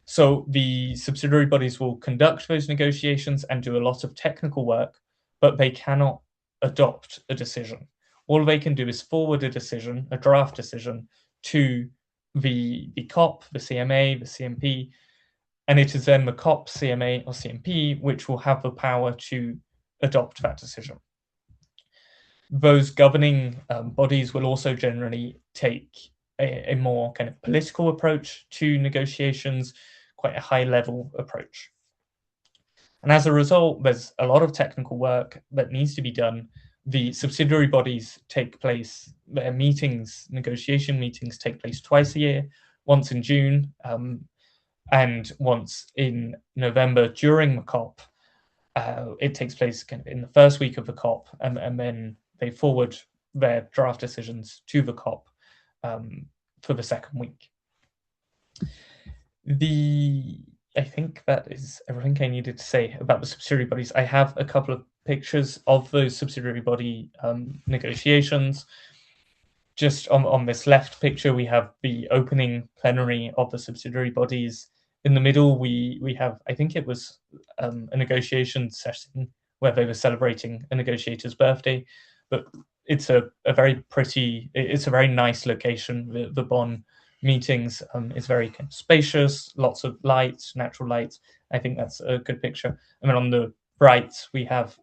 So the subsidiary bodies will conduct those negotiations and do a lot of technical work, but they cannot adopt a decision. All they can do is forward a decision, a draft decision, to the COP, the CMA, the CMP, and it is then the COP, CMA, or CMP which will have the power to adopt that decision. Those governing bodies will also generally take a more kind of political approach to negotiations, quite a high-level approach. And as a result, there's a lot of technical work that needs to be done. The subsidiary bodies their meetings, negotiation meetings take place twice a year, once in June and once in November during the COP. It takes place kind of in the first week of the COP, and then they forward their draft decisions to the COP for the second week. I think that is everything I needed to say about the subsidiary bodies. I have a couple of pictures of those subsidiary body negotiations. Just on this left picture, we have the opening plenary of the subsidiary bodies. In the middle, we have, I think it was a negotiation session where they were celebrating a negotiator's birthday, but it's a very nice location. The Bonn meetings is very kind of spacious, lots of lights, natural lights. I think that's a good picture. And then on the right, we have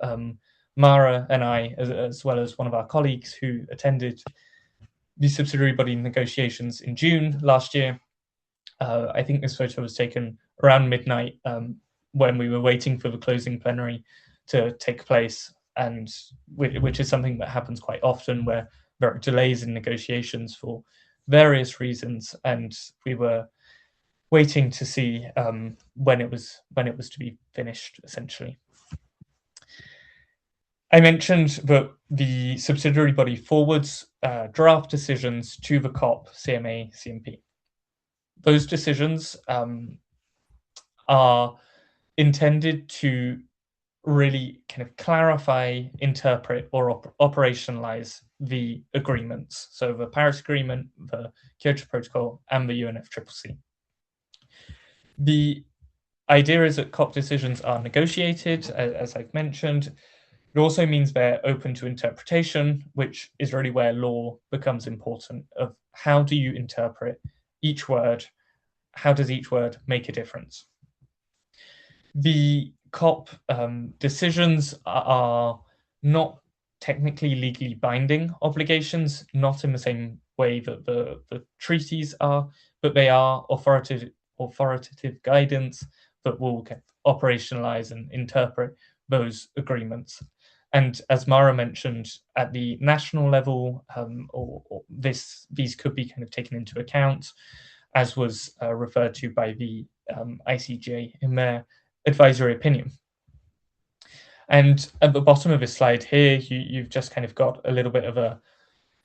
Mara and I, as well as one of our colleagues who attended the subsidiary body negotiations in June last year. I think this photo was taken around midnight when we were waiting for the closing plenary to take place, and which is something that happens quite often, where there are delays in negotiations for various reasons, and we were waiting to see when it was to be finished, essentially. I mentioned that the subsidiary body forwards draft decisions to the COP, CMA, CMP. Those decisions are intended to really kind of clarify, interpret, or operationalize the agreements. So the Paris Agreement, the Kyoto Protocol, and the UNFCCC. The idea is that COP decisions are negotiated, as I've mentioned. It also means they're open to interpretation, which is really where law becomes important, of how do you interpret each word? How does each word make a difference? The COP decisions are not technically legally binding obligations, not in the same way that the treaties are, but they are authoritative guidance that will kind of operationalize and interpret those agreements. And as Mara mentioned, at the national level, these could be kind of taken into account, as was referred to by the ICJ in their advisory opinion. And at the bottom of this slide here, you've just kind of got a little bit of a,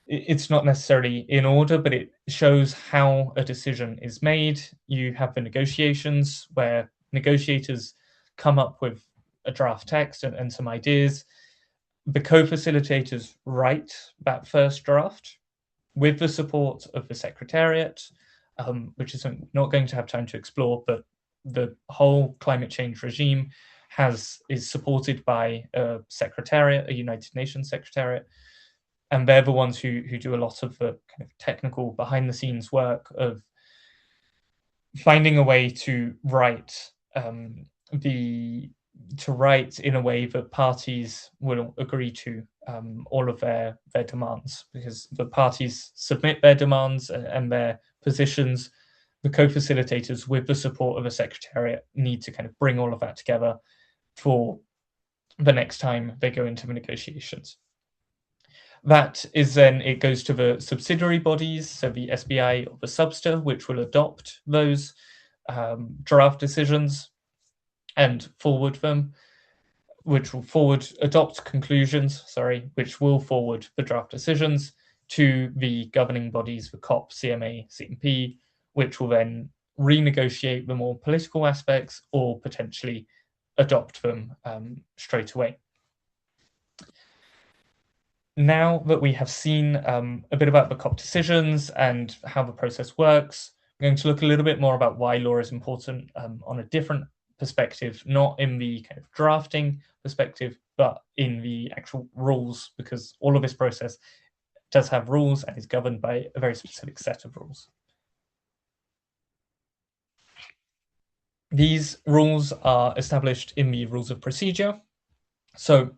it's not necessarily in order, but it shows how a decision is made. You have the negotiations where negotiators come up with a draft text and some ideas. The co-facilitators write that first draft with the support of the Secretariat, which is not going to have time to explore, but the whole climate change regime is supported by a Secretariat, a United Nations Secretariat, and they're the ones who do a lot of the kind of technical behind-the-scenes work of finding a way to write in a way that parties will agree to all of their demands, because the parties submit their demands and their positions. The co-facilitators, with the support of the Secretariat, need to kind of bring all of that together for the next time they go into the negotiations. That is then, it goes to the subsidiary bodies, so the SBI or the SUBSTA, which will adopt those draft decisions and forward them, which will adopt conclusions, which will forward the draft decisions to the governing bodies, the COP, CMA, CMP, which will then renegotiate the more political aspects or potentially adopt them straight away. Now that we have seen a bit about the COP decisions and how the process works, I'm going to look a little bit more about why law is important on a different perspective, not in the kind of drafting perspective, but in the actual rules, because all of this process does have rules and is governed by a very specific set of rules. These rules are established in the rules of procedure. So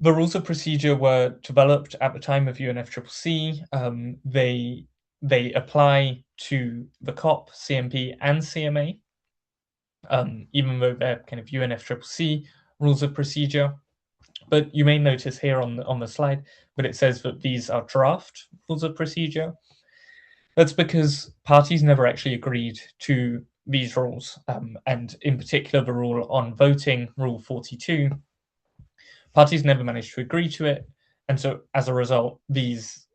the rules of procedure were developed at the time of UNFCCC. They apply to the COP, CMP, and CMA, even though they're kind of UNFCCC rules of procedure. But you may notice here on the slide, but it says that these are draft rules of procedure. That's because parties never actually agreed to these rules, and in particular the rule on voting, Rule 42. Parties never managed to agree to it, and so as a result, these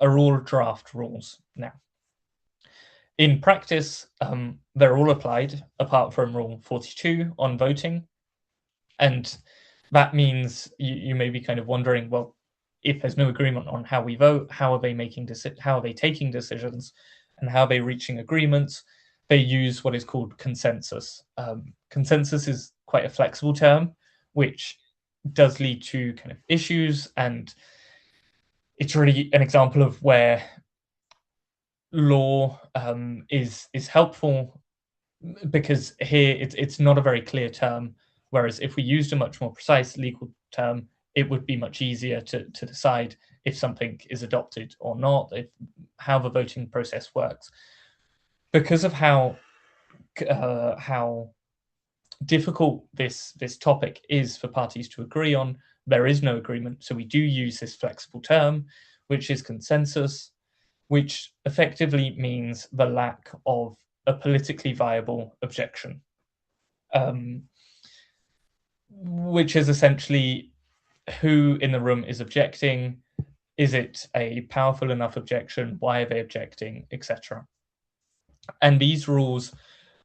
are all draft rules now. In practice, they're all applied, apart from Rule 42 on voting, and that means you may be kind of wondering, well, if there's no agreement on how we vote, how are they taking decisions, and how are they reaching agreements? They use what is called consensus. Consensus is quite a flexible term, which does lead to kind of issues, and it's really an example of where law is helpful, because here it's not a very clear term, whereas if we used a much more precise legal term, it would be much easier to decide if something is adopted or not, how the voting process works. Because of how difficult this topic is for parties to agree on, there is no agreement. So we do use this flexible term, which is consensus, which effectively means the lack of a politically viable objection, which is essentially who in the room is objecting. Is it a powerful enough objection? Why are they objecting, etc.? And these rules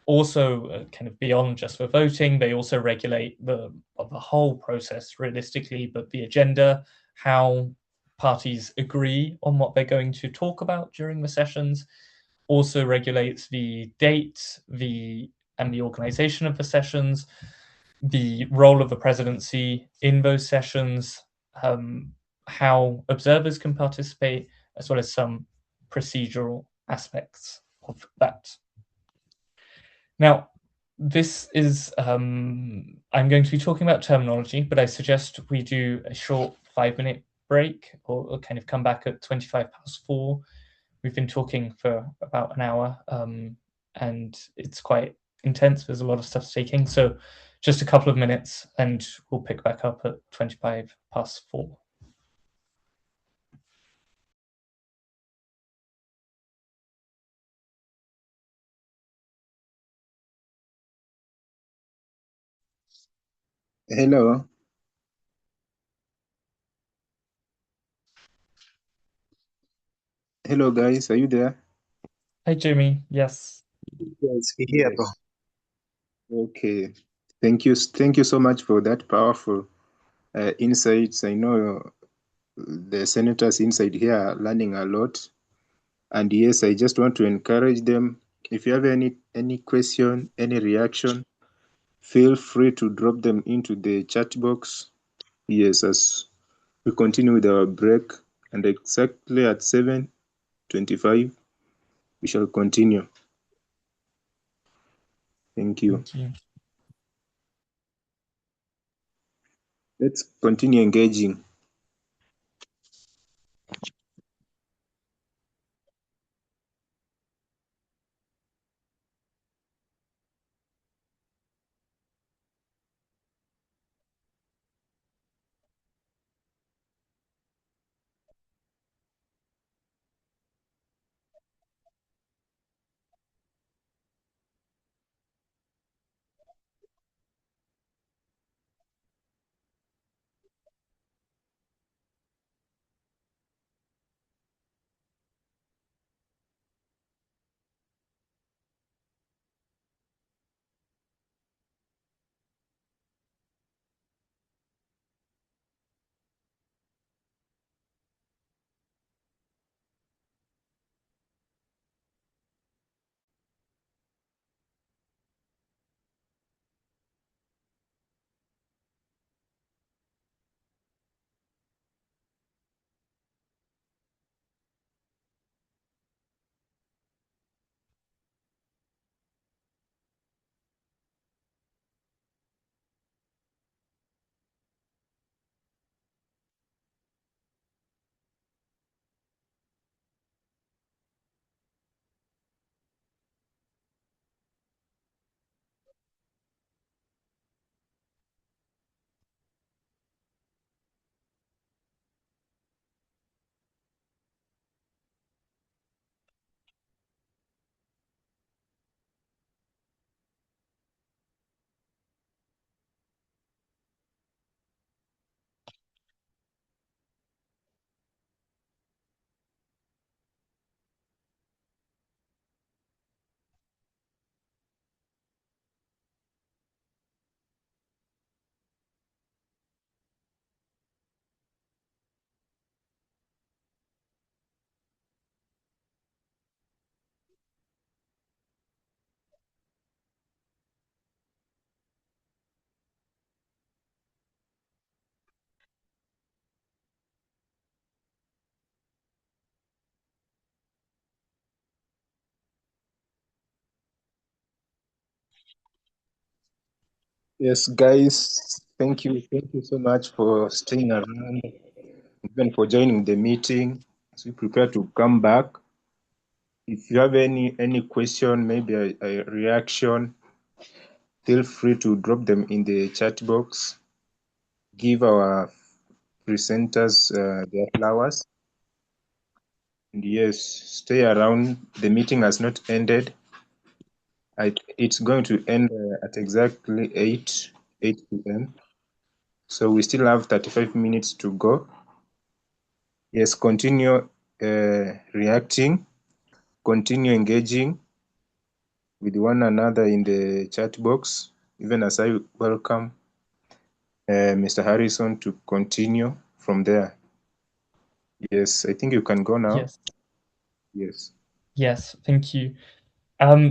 also kind of beyond just for voting, they also regulate the whole process realistically, but the agenda, how parties agree on what they're going to talk about during the sessions, also regulates the date, and the organization of the sessions, the role of the presidency in those sessions, how observers can participate, as well as some procedural aspects of that. Now, this is, I'm going to be talking about terminology, but I suggest we do a short 5-minute break or kind of come back at 4:25. We've been talking for about an hour, and it's quite intense. There's a lot of stuff taking. So just a couple of minutes and we'll pick back up at 4:25. Hello. Hello, guys. Are you there? Hi, Jimmy. Yes. Yes, here, bro. Yes. Okay. Thank you. Thank you so much for that powerful insights. I know the senators inside here are learning a lot. And yes, I just want to encourage them. If you have any question, any reaction, feel free to drop them into the chat box. Yes, as we continue with our break, and exactly at 7:25, we shall continue. Thank you. Thank you. Let's continue engaging. Yes, guys, thank you. Thank you so much for staying around, even for joining the meeting as we prepare to come back. If you have any question, maybe a reaction, feel free to drop them in the chat box. Give our presenters their flowers. And yes, stay around. The meeting has not ended. It's going to end at exactly 8 p.m. So we still have 35 minutes to go. Yes, continue reacting, continue engaging with one another in the chat box, even as I welcome Mr. Harrison to continue from there. Yes, I think you can go now. Yes. Yes. Yes, thank you.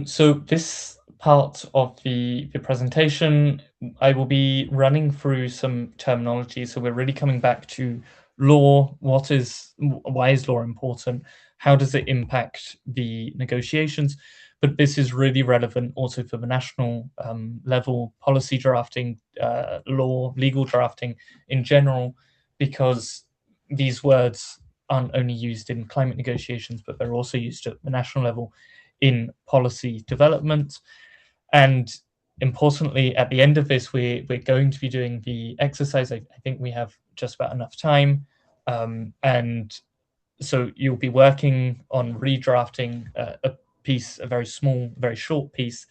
So this part of the presentation, I will be running through some terminology. So we're really coming back to law. Why is law important? How does it impact the negotiations? But this is really relevant also for the national level policy drafting, legal drafting in general, because these words aren't only used in climate negotiations, but they're also used at the national level in policy development. And importantly, at the end of this, we're going to be doing the exercise. I think we have just about enough time. And so you'll be working on redrafting a piece, a very small, very short piece.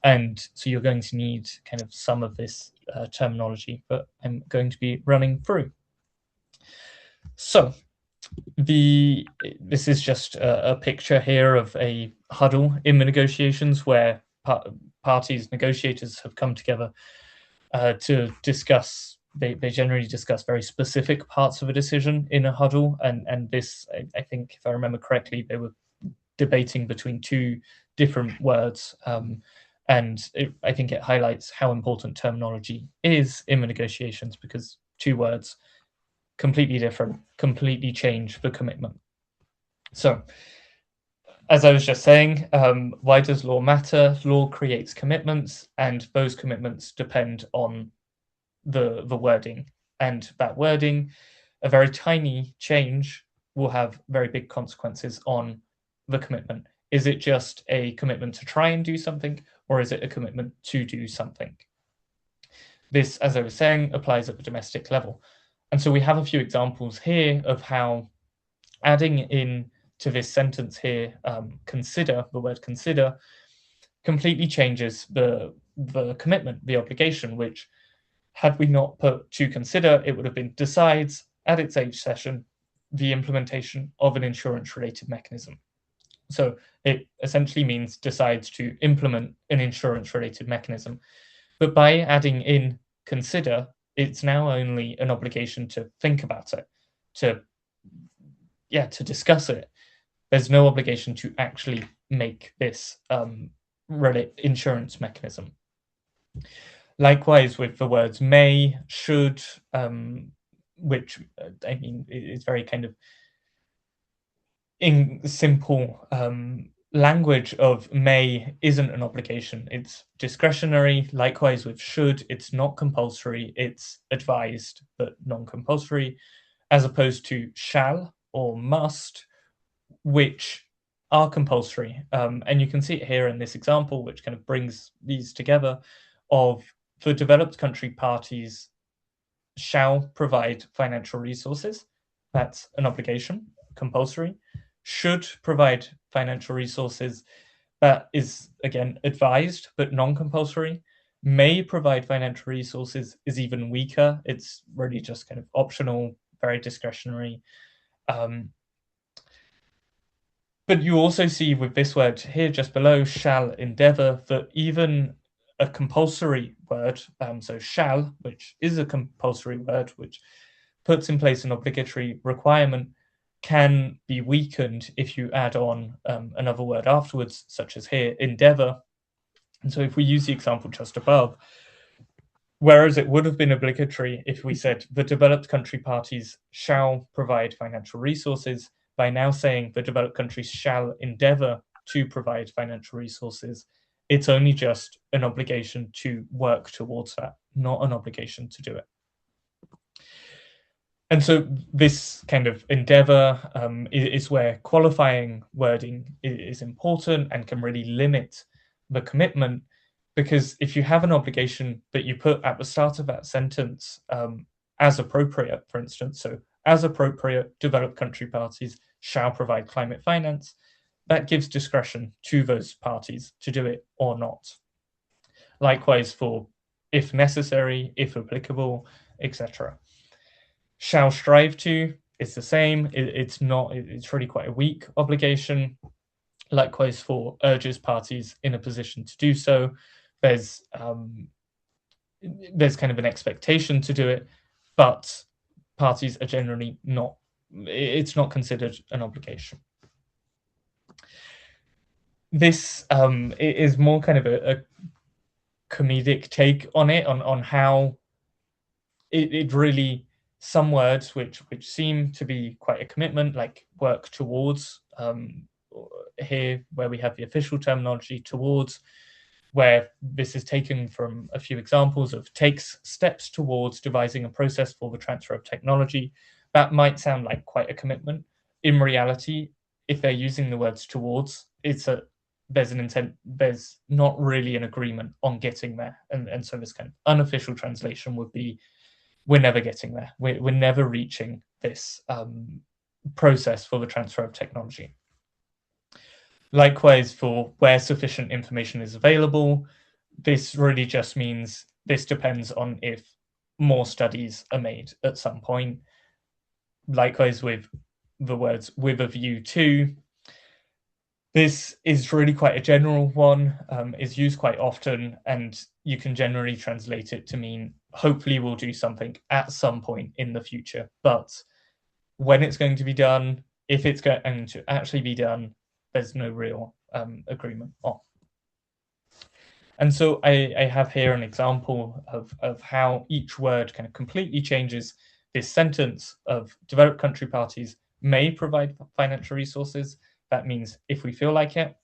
And so you're going to need kind of some of this terminology, but I'm going to be running through. So this is just a picture here of a huddle in the negotiations where parties, negotiators have come together to discuss. They generally discuss very specific parts of a decision in a huddle, and this, I think, if I remember correctly, they were debating between two different words, and I think it highlights how important terminology is in the negotiations, because two words, completely different, completely change the commitment. So, as I was just saying, why does law matter? Law creates commitments, and those commitments depend on the wording. And that wording, a very tiny change, will have very big consequences on the commitment. Is it just a commitment to try and do something, or is it a commitment to do something? This, as I was saying, applies at the domestic level. And so we have a few examples here of how adding in to this sentence here, consider, the word consider, completely changes the commitment, the obligation, which, had we not put to consider, it would have been decides at its H session the implementation of an insurance-related mechanism. So it essentially means decides to implement an insurance-related mechanism. But by adding in consider, it's now only an obligation to think about it, to discuss it. There's no obligation to actually make this insurance mechanism. Likewise with the words may, should, which I mean is very kind of in simple language of may isn't an obligation, it's discretionary. Likewise with should, it's not compulsory, it's advised but non-compulsory, as opposed to shall or must, which are compulsory. And you can see it here in this example, which kind of brings these together, of the developed country parties shall provide financial resources. That's an obligation, compulsory. Should provide financial resources. That is, again, advised, but non-compulsory. May provide financial resources is even weaker. It's really just kind of optional, very discretionary. But you also see with this word here just below, shall endeavour, that even a compulsory word, so shall, which is a compulsory word, which puts in place an obligatory requirement, can be weakened if you add on another word afterwards, such as here, endeavour. And so if we use the example just above, whereas it would have been obligatory if we said the developed country parties shall provide financial resources, by now saying the developed countries shall endeavour to provide financial resources, it's only just an obligation to work towards that, not an obligation to do it. And so this kind of endeavour is where qualifying wording is important and can really limit the commitment, because if you have an obligation that you put at the start of that sentence, as appropriate, for instance, so as appropriate, developed country parties shall provide climate finance, that gives discretion to those parties to do it or not. Likewise for if necessary, if applicable, etc. Shall strive to is the same. It's really quite a weak obligation. Likewise for urges parties in a position to do so. There's kind of an expectation to do it, but parties are generally not, it's not considered an obligation. This is more kind of a comedic take on it, on how it really, some words which seem to be quite a commitment, like work towards, here where we have the official terminology towards, where this is taken from a few examples of takes steps towards devising a process for the transfer of technology. that might sound like quite a commitment. In reality, if they're using the words towards, there's an intent, there's not really an agreement on getting there. And so this kind of unofficial translation would be, we're never getting there. We're never reaching this process for the transfer of technology. Likewise, for where sufficient information is available, this really just means this depends on if more studies are made at some point. Likewise with the words with a view to, this is really quite a general one, is used quite often, and you can generally translate it to mean hopefully we'll do something at some point in the future. But when it's going to be done, if it's going to actually be done, there's no real agreement on. And so I have here an example of how each word kind of completely changes this sentence of developed country parties may provide financial resources. That means if we feel like it.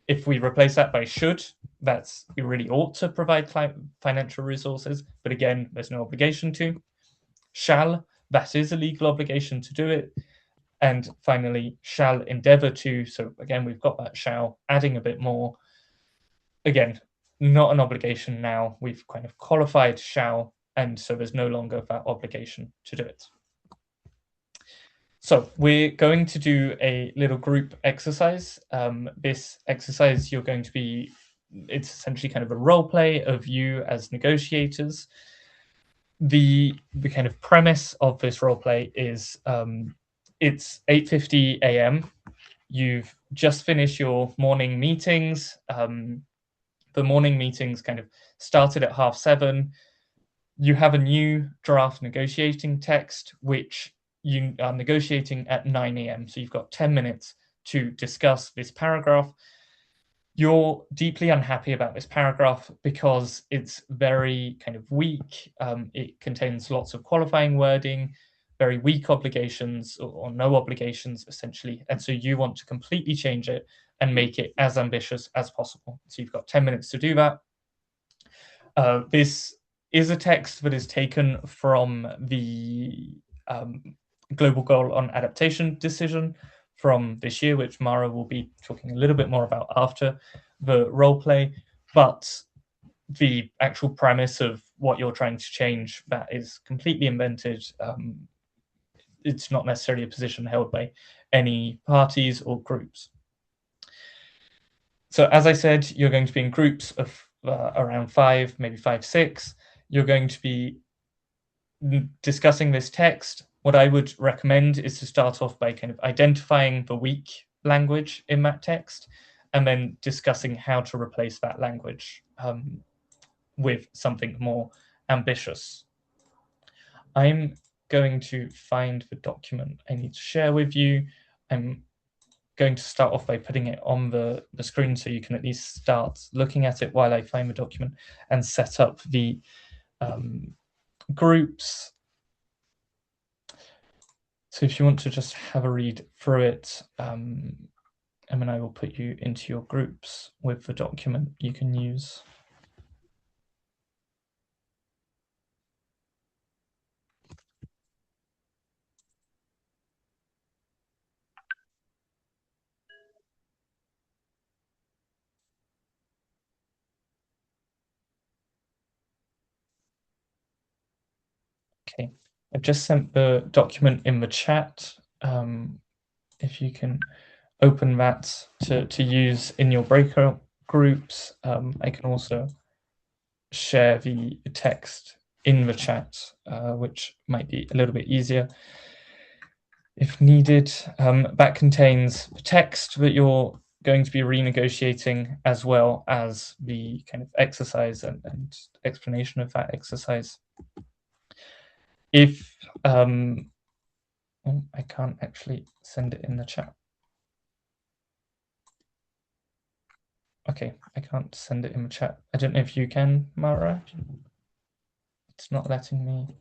If we replace that by should, that's we really ought to provide financial resources. But again, there's no obligation to. Shall, that is a legal obligation to do it. And finally, shall endeavor to. So again, we've got that shall, adding a bit more. Again, not an obligation now. We've kind of qualified shall, and so there's no longer that obligation to do it. So we're going to do a little group exercise. This exercise, you're going to be, it's essentially kind of a role play of you as negotiators. The kind of premise of this role play is it's 8:50 a.m. You've just finished your morning meetings. The morning meetings kind of started at 7:30. You have a new draft negotiating text, which you are negotiating at 9 a.m. So you've got 10 minutes to discuss this paragraph. You're deeply unhappy about this paragraph because it's very kind of weak. It contains lots of qualifying wording, very weak obligations or no obligations, essentially. And so you want to completely change it and make it as ambitious as possible. So you've got 10 minutes to do that. This is a text that is taken from the Global Goal on Adaptation decision from this year, which Mara will be talking a little bit more about after the role play. But the actual premise of what you're trying to change, that is completely invented. It's not necessarily a position held by any parties or groups. So as I said, you're going to be in groups of around 5, maybe 5, 6. You're going to be discussing this text. What I would recommend is to start off by kind of identifying the weak language in that text and then discussing how to replace that language with something more ambitious. I'm going to find the document I need to share with you. I'm going to start off by putting it on the screen so you can at least start looking at it while I find the document and set up the groups. So if you want to just have a read through it, and then I will put you into your groups with the document you can use. Okay, I've just sent the document in the chat. If you can open that to use in your breakout groups, I can also share the text in the chat, which might be a little bit easier if needed. That contains the text that you're going to be renegotiating, as well as the kind of exercise and explanation of that exercise. If I can't actually send it in the chat. Okay, I can't send it in the chat. I don't know if you can, Mara. It's not letting me.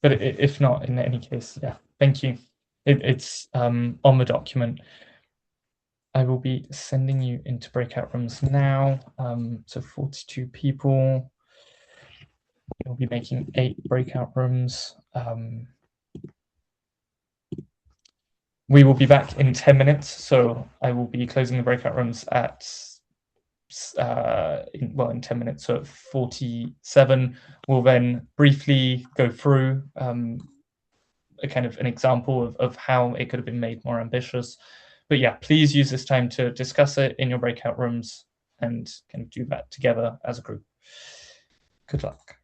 But if not, in any case, yeah, thank you. It's on the document. I will be sending you into breakout rooms now. So 42 people. We'll be making 8 breakout rooms. We will be back in 10 minutes. So I will be closing the breakout rooms at in 10 minutes. So at 47, we'll then briefly go through a kind of an example of how it could have been made more ambitious. But yeah, please use this time to discuss it in your breakout rooms and kind of do that together as a group. Good luck.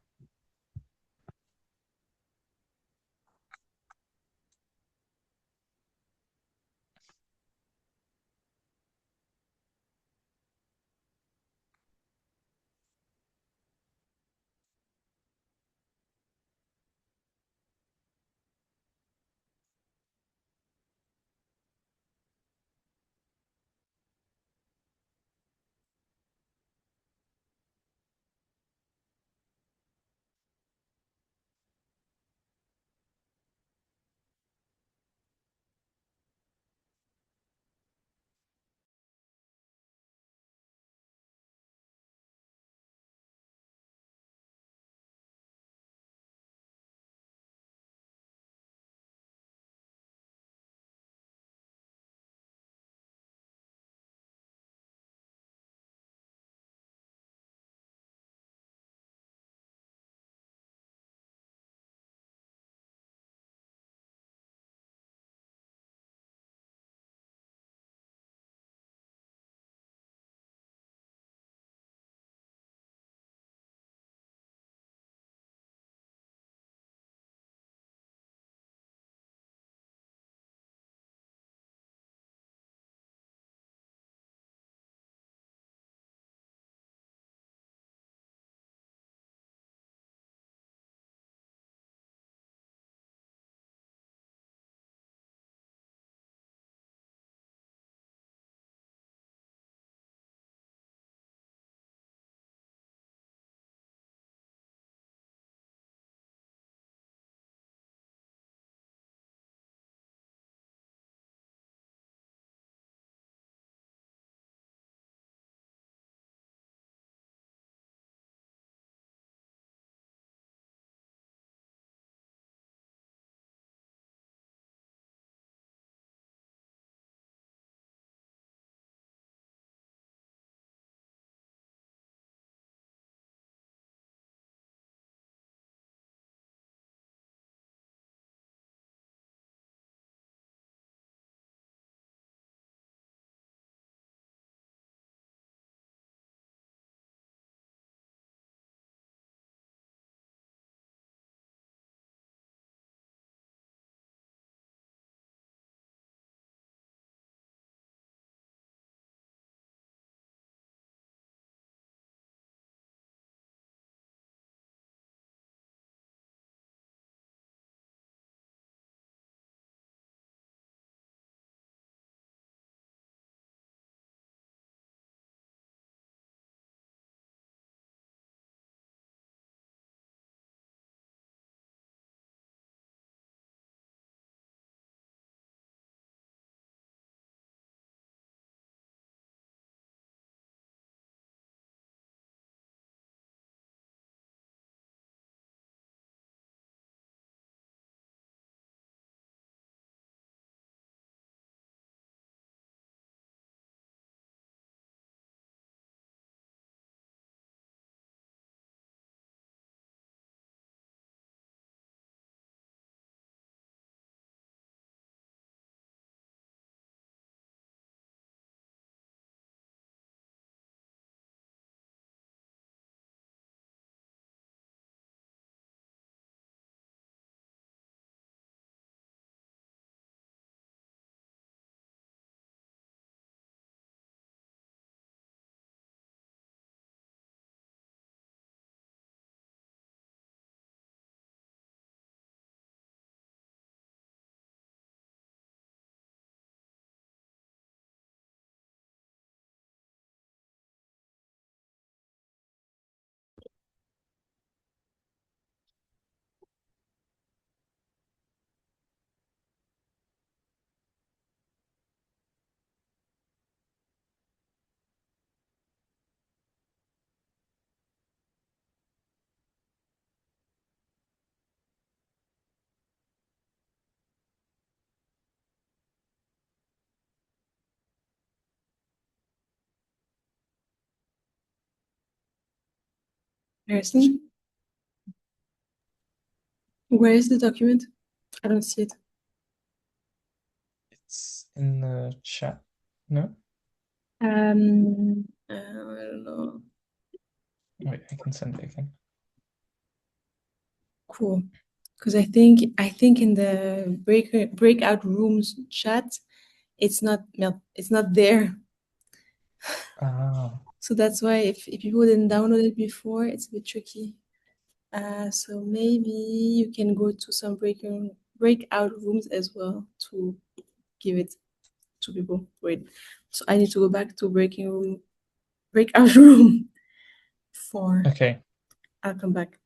Harrison? Where is the document? I don't see it. It's in the chat. No? I don't know. Wait, I can send it again. Cool. Because I think in the breakout rooms chat, it's not there. Ah, So that's why if people didn't download it before, it's a bit tricky. So maybe you can go to some breakout rooms as well to give it to people. Wait, so I need to go back to breakout room 4. okay. I'll come back.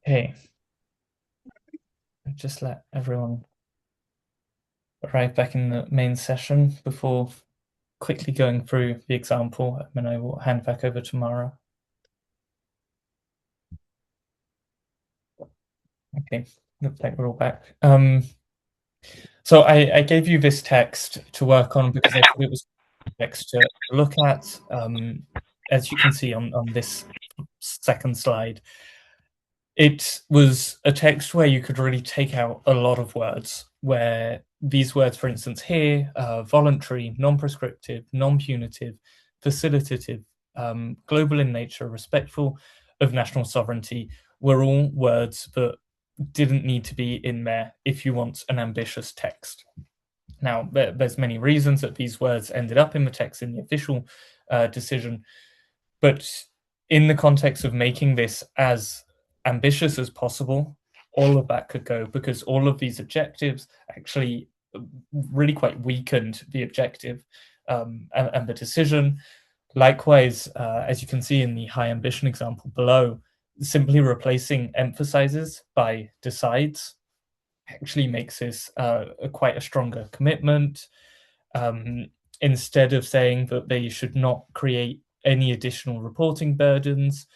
Okay, just let everyone arrive back in the main session before quickly going through the example, and then I will hand back over to Mara. Okay, looks like we're all back. So I gave you this text to work on because I thought it was text to look at. As you can see on this second slide, it was a text where you could really take out a lot of words, where these words, for instance, here, voluntary, non-prescriptive, non-punitive, facilitative, global in nature, respectful of national sovereignty, were all words that didn't need to be in there if you want an ambitious text. Now, there's many reasons that these words ended up in the text in the official decision, but in the context of making this as ambitious as possible, all of that could go, because all of these objectives actually really quite weakened the objective and the decision. Likewise, as you can see in the high ambition example below, simply replacing emphasizes by decides actually makes this quite a stronger commitment. Instead of saying that they should not create any additional reporting burdens,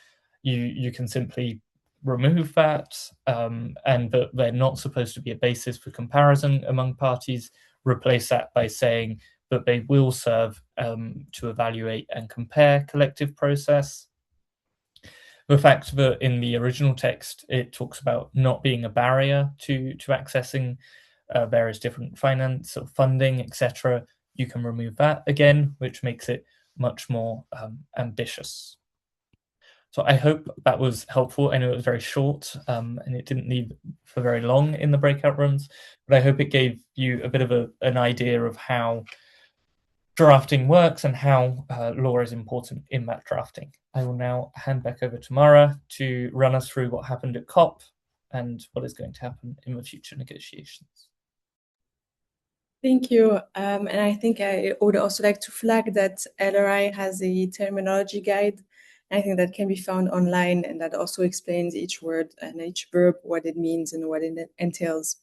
you can simply remove that, and that they're not supposed to be a basis for comparison among parties. Replace that by saying that they will serve to evaluate and compare collective process. The fact that in the original text it talks about not being a barrier to accessing various different finance or funding, etc., you can remove that again, which makes it much more ambitious. So I hope that was helpful. I know it was very short and it didn't need for very long in the breakout rooms, but I hope it gave you a bit of an idea of how drafting works and how law is important in that drafting. I will now hand back over to Mara to run us through what happened at COP and what is going to happen in the future negotiations. Thank you. And I think I would also like to flag that LRI has a terminology guide. I think that can be found online, and that also explains each word and each verb, what it means and what it entails.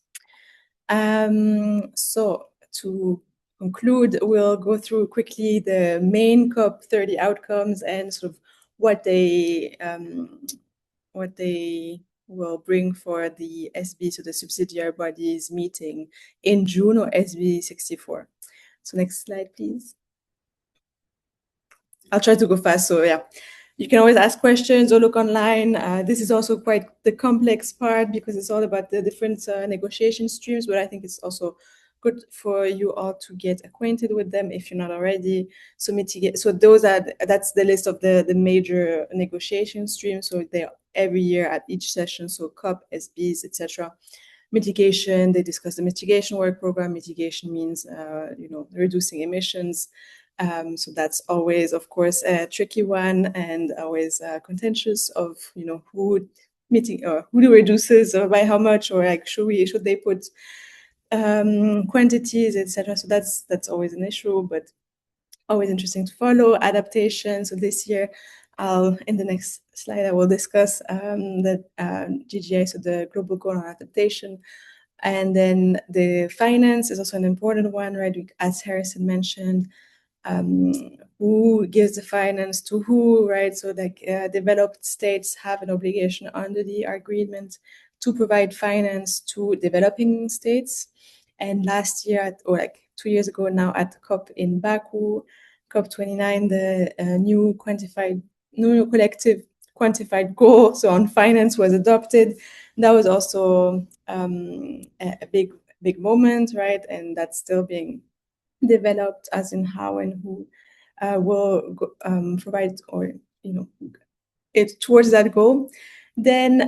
So to conclude, we'll go through quickly the main COP30 outcomes and sort of what they will bring for the SB, so the subsidiary bodies meeting in June, or SB 64. So next slide, please. I'll try to go fast. So yeah, you can always ask questions or look online. This is also quite the complex part because it's all about the different negotiation streams, but I think it's also good for you all to get acquainted with them if you're not already. So that's the list of the major negotiation streams. So they're every year at each session. So COP, SBs, etc. mitigation. They discuss the mitigation work program. Mitigation means, reducing emissions. So that's always, of course, a tricky one and always contentious of, who reduces or by how much, or like should they put quantities, etc. So that's always an issue, but always interesting to follow. Adaptation. So this year, in the next slide, I will discuss the GGI, so the Global Goal on Adaptation. And then the finance is also an important one, right? As Harrison mentioned, who gives the finance to who, right? So like developed states have an obligation under the agreement to provide finance to developing states. And last year, or like 2 years ago now, at the COP in Baku, COP29, the new collective quantified goal, so on finance, was adopted. That was also a big moment, right? And that's still being developed, as in how and who will provide, or it towards that goal. Then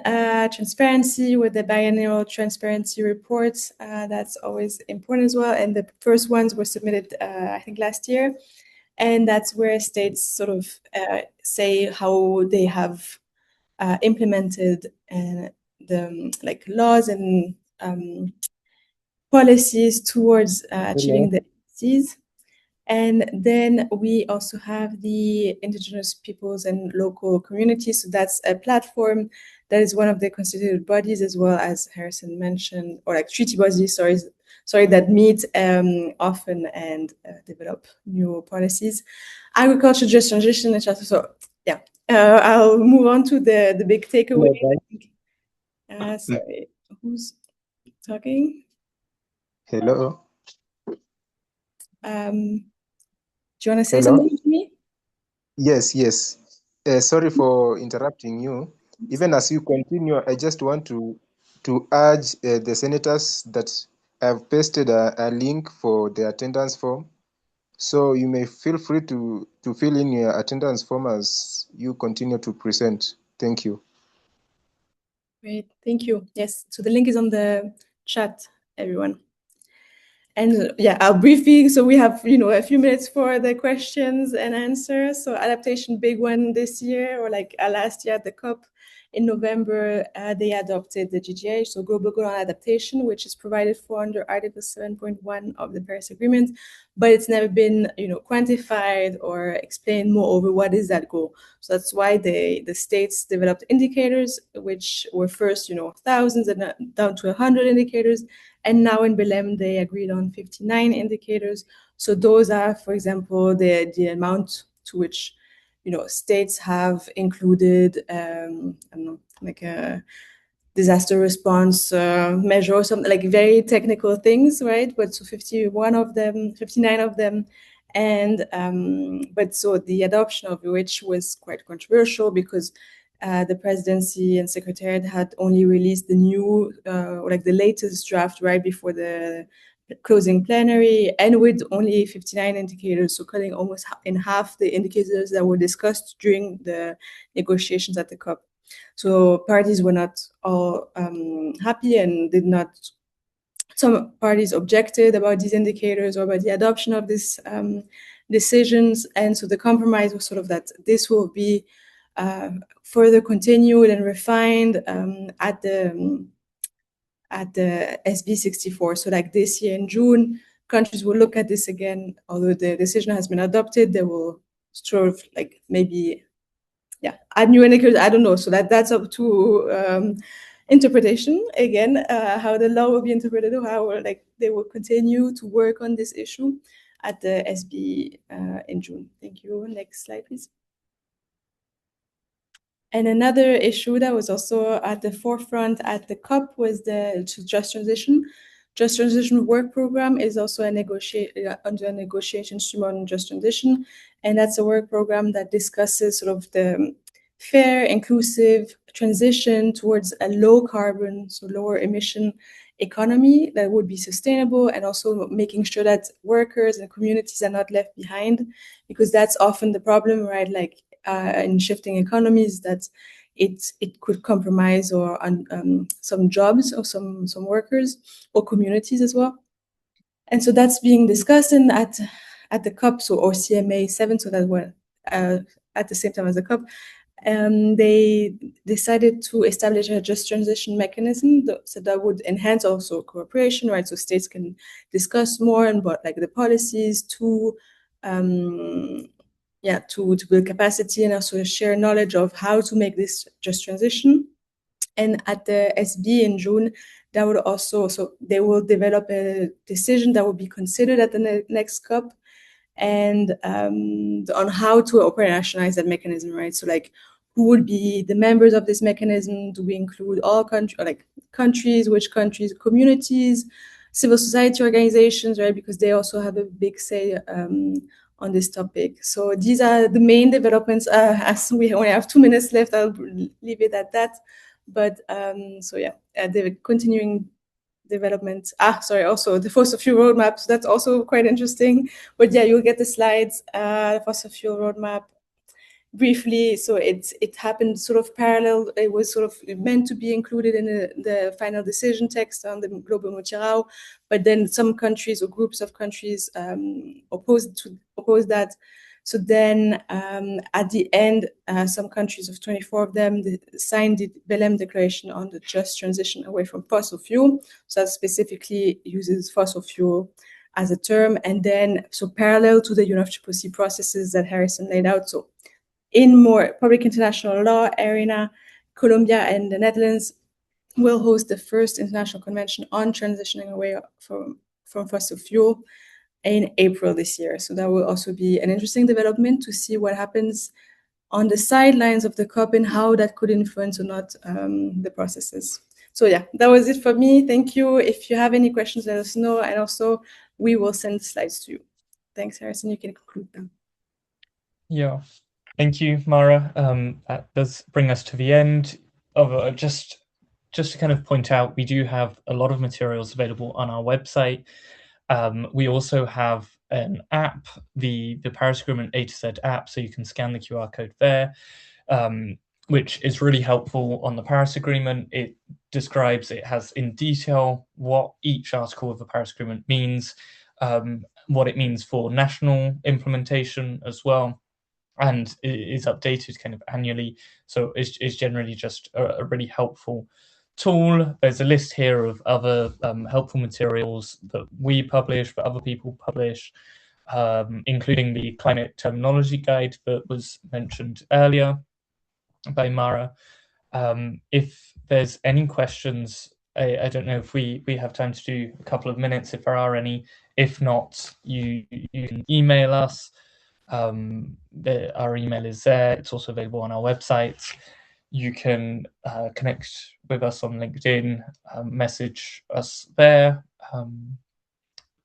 transparency with the biennial transparency reports. That's always important as well. And the first ones were submitted, I think, last year. And that's where states sort of say how they have implemented the laws and policies towards achieving the SDGs. And then we also have the indigenous peoples and local communities. So that's a platform that is one of the constituted bodies, as well as Harrison mentioned, or like treaty bodies, sorry, that meet often and develop new policies. Agriculture, just transition, etc. So yeah, I'll move on to the big takeaway. Sorry, who's talking? Hello. Do you want to say something to me? Yes. Sorry for interrupting you. Even as you continue, I just want to urge the senators that I've pasted a link for the attendance form. So you may feel free to fill in your attendance form as you continue to present. Thank you. Great, thank you. Yes, so the link is on the chat, everyone. And yeah, I'll briefly, so we have, a few minutes for the questions and answers. So adaptation, big one this year, or like last year at the COP in November, they adopted the GGA, so Global Goal on Adaptation, which is provided for under Article 7.1 of the Paris Agreement, but it's never been, quantified or explained more over what is that goal. So that's why the states developed indicators, which were first, thousands and down to 100 indicators. And now in Belém, they agreed on 59 indicators. So those are, for example, the amount to which, states have included, I don't know, like a disaster response measure or something, like very technical things, right? But so 59 of them. And but so the adoption of which was quite controversial, because the presidency and secretariat had only released the new, the latest draft right before the closing plenary, and with only 59 indicators, so cutting almost in half the indicators that were discussed during the negotiations at the COP. So parties were not all happy and did not. Some parties objected about these indicators or about the adoption of these decisions, and so the compromise was sort of that this will be further continued and refined at the SB 64. So like this year in June, countries will look at this again. Although the decision has been adopted, they will sort of like maybe, add new indicators. I don't know. So that's up to interpretation again, how the law will be interpreted, or how they will continue to work on this issue at the SB in June. Thank you. Next slide, please. And another issue that was also at the forefront at the COP was the Just Transition. Just Transition work program is also under a negotiation stream on Just Transition. And that's a work program that discusses sort of the fair, inclusive transition towards a low carbon, so lower emission economy that would be sustainable, and also making sure that workers and communities are not left behind, because that's often the problem, right? In shifting economies, that it could compromise or some jobs or some workers or communities as well. And so that's being discussed at the COP, so or CMA7, so that we're at the same time as the COP. They decided to establish a just transition mechanism so that would enhance also cooperation, right? So states can discuss more about like the policies to build capacity and also share knowledge of how to make this just transition. And at the SB in June, that would also, so they will develop a decision that will be considered at the next COP, and on how to operationalize that mechanism, right? So like, who would be the members of this mechanism? Do we include all countries, which countries, communities, civil society organizations, right? Because they also have a big say on this topic. So these are the main developments. As we only have 2 minutes left, I'll leave it at that. But the continuing development. Also the fossil fuel roadmap. So that's also quite interesting. But yeah, you'll get the slides. Fossil fuel roadmap. Briefly, so it happened sort of parallel. It was sort of meant to be included in the final decision text on the Global Mutirao, but then some countries or groups of countries opposed that. So then at the end, some countries of 24 of them signed the Belém Declaration on the just transition away from fossil fuel. So that specifically uses fossil fuel as a term. And then, so parallel to the UNFCCC processes that Harrison laid out, so in more public international law arena, Colombia and the Netherlands will host the first international convention on transitioning away from fossil fuel in April this year. So that will also be an interesting development to see what happens on the sidelines of the COP and how that could influence or not the processes. So yeah, that was it for me. Thank you. If you have any questions, let us know. And also we will send slides to you. Thanks, Harrison. You can conclude now. Yeah. Thank you, Mara. That does bring us to the end of just to kind of point out, we do have a lot of materials available on our website. We also have an app, the Paris Agreement A to Z app, so you can scan the QR code there, which is really helpful on the Paris Agreement. It has in detail what each article of the Paris Agreement means, what it means for national implementation as well, and it is updated kind of annually. So it's generally just a really helpful tool. There's a list here of other helpful materials that we publish, that other people publish, including the climate terminology guide that was mentioned earlier by Mara. If there's any questions, I don't know if we have time to do a couple of minutes if there are any. If not, you can email us. Our email is there. It's also available on our website. You can connect with us on LinkedIn, message us there.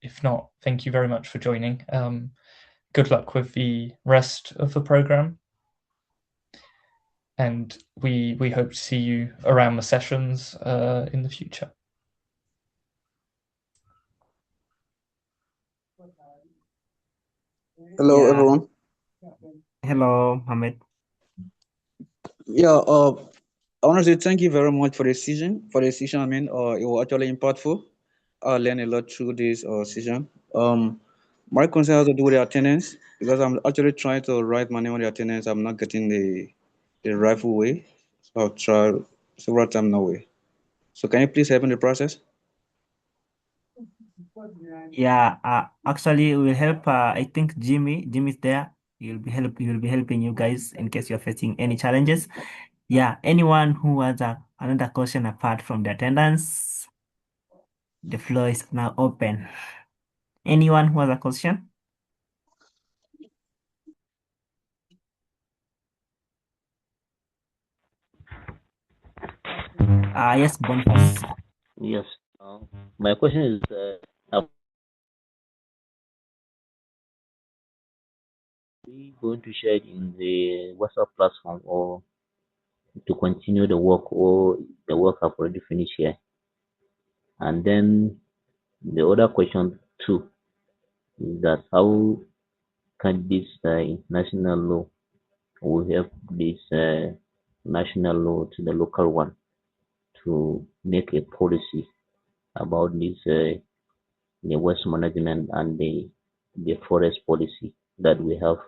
If not, thank you very much for joining. Good luck with the rest of the program. And we hope to see you around the sessions in the future. Hello, everyone. Hello, Mohammed. Yeah, I want to say thank you very much for the session. I mean, it was actually impactful. I learned a lot through this session. My concern has to do with the attendance, because I'm actually trying to write my name on the attendance. I'm not getting the rightful way. So I'll try several times no way. So can you please help in the process? Yeah, actually, we will help. I think Jimmy's there. He'll be helping you guys in case you're facing any challenges. Yeah, anyone who has another question apart from the attendance, the floor is now open. Anyone who has a question? Yes, Boniface. Yes. My question is, are we going to share it in the WhatsApp platform, or to continue the work, or the work have already finished here? And then the other question too is that how can this international law will help this national law to the local one to make a policy about this the waste management and the forest policy that we have,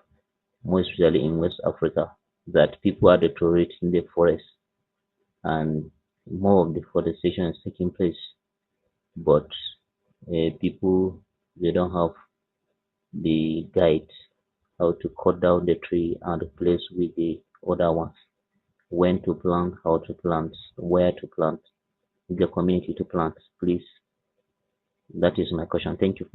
most especially in West Africa, that people are deteriorating the forest and more of deforestation is taking place. But people, they don't have the guide how to cut down the tree and replace with the other ones. When to plant, how to plant, where to plant, the community to plant. Please, that is my question. Thank you.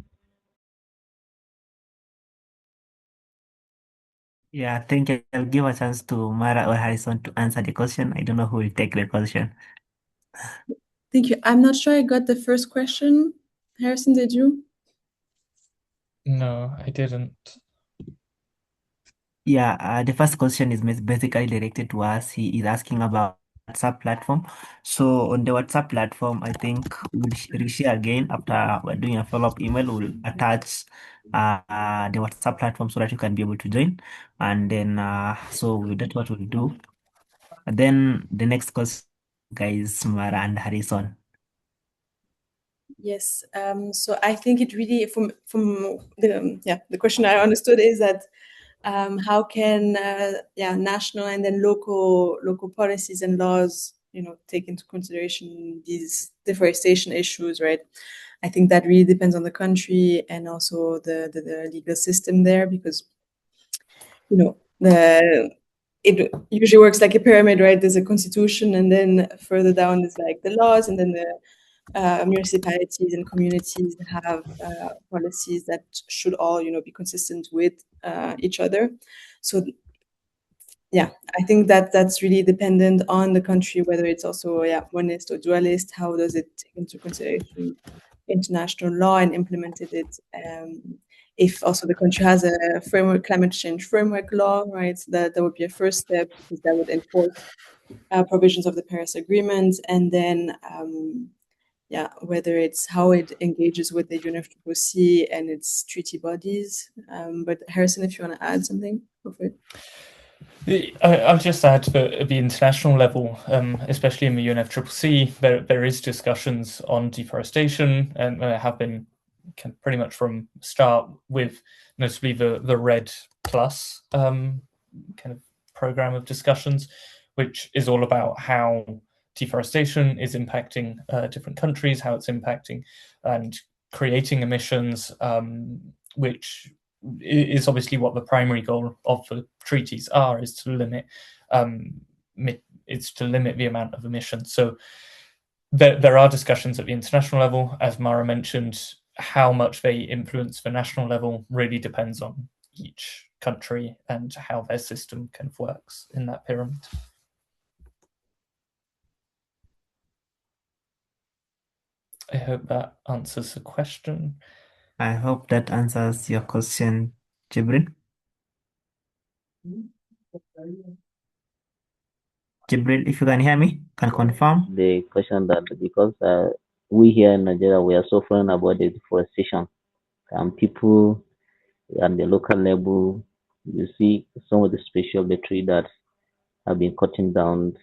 Yeah, I think I'll give a chance to Mara or Harrison to answer the question. I don't know who will take the question. Thank you. I'm not sure I got the first question. Harrison, did you? No, I didn't. Yeah, the first question is basically directed to us. He is asking about WhatsApp platform. So on the WhatsApp platform, I think we'll reshare again after we're doing a follow-up email. We'll attach the WhatsApp platform so that you can be able to join. And then so that's what we'll do. And then the next question, guys, Mara and Harrison. Yes. So I think it really from the question I understood is that how can national and then local policies and laws take into consideration these deforestation issues, right? I think that really depends on the country and also the legal system there, because it usually works like a pyramid, right? There's a constitution, and then further down is like the laws, and then the municipalities and communities have policies that should all be consistent with each other. So yeah, I think that that's really dependent on the country, whether it's also monist or dualist. How does it take into consideration international law and implemented it? If also the country has a climate change framework law, right? So that would be a first step, because that would enforce provisions of the Paris Agreement, and then whether it's how it engages with the UNFCCC and its treaty bodies. But Harrison, if you want to add something, go for it. I'll just add that at the international level, especially in the UNFCCC, there is discussions on deforestation, and there have been pretty much from start, with notably the Red Plus kind of program of discussions, which is all about how deforestation is impacting different countries, how it's impacting and creating emissions, which is obviously what the primary goal of the treaties is to limit the amount of emissions. So there are discussions at the international level. As Mara mentioned, how much they influence the national level really depends on each country and how their system kind of works in that pyramid. I hope that answers the question. I hope that answers your question, Jibril. Jibril, if you can hear me, can confirm. The question that because we here in Nigeria, we are suffering about the deforestation, and people at the local level, you see some of the species of the tree that have been cutting down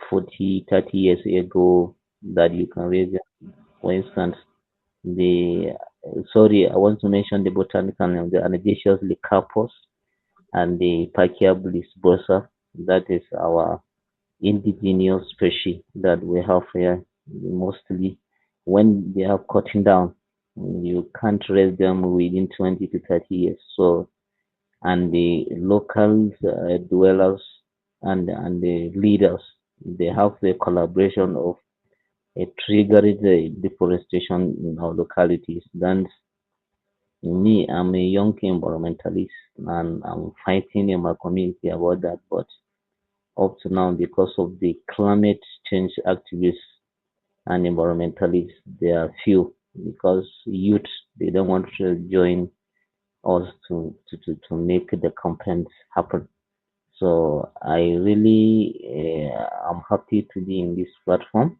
40, 30 years ago, that you can raise. For instance, I want to mention the botanical name, the Anastasia lycopus and the Pachyablis bursa. That is our indigenous species that we have here. Mostly when they are cutting down, you can't raise them within 20 to 30 years. So, and the local dwellers and the leaders, they have the collaboration of triggering the deforestation in our localities. Then me, I'm a young environmentalist, and I'm fighting in my community about that. But up to now, because of the climate change activists and environmentalists, they are few, because youth, they don't want to join us to make the campaigns happen. So I really I'm happy to be in this platform,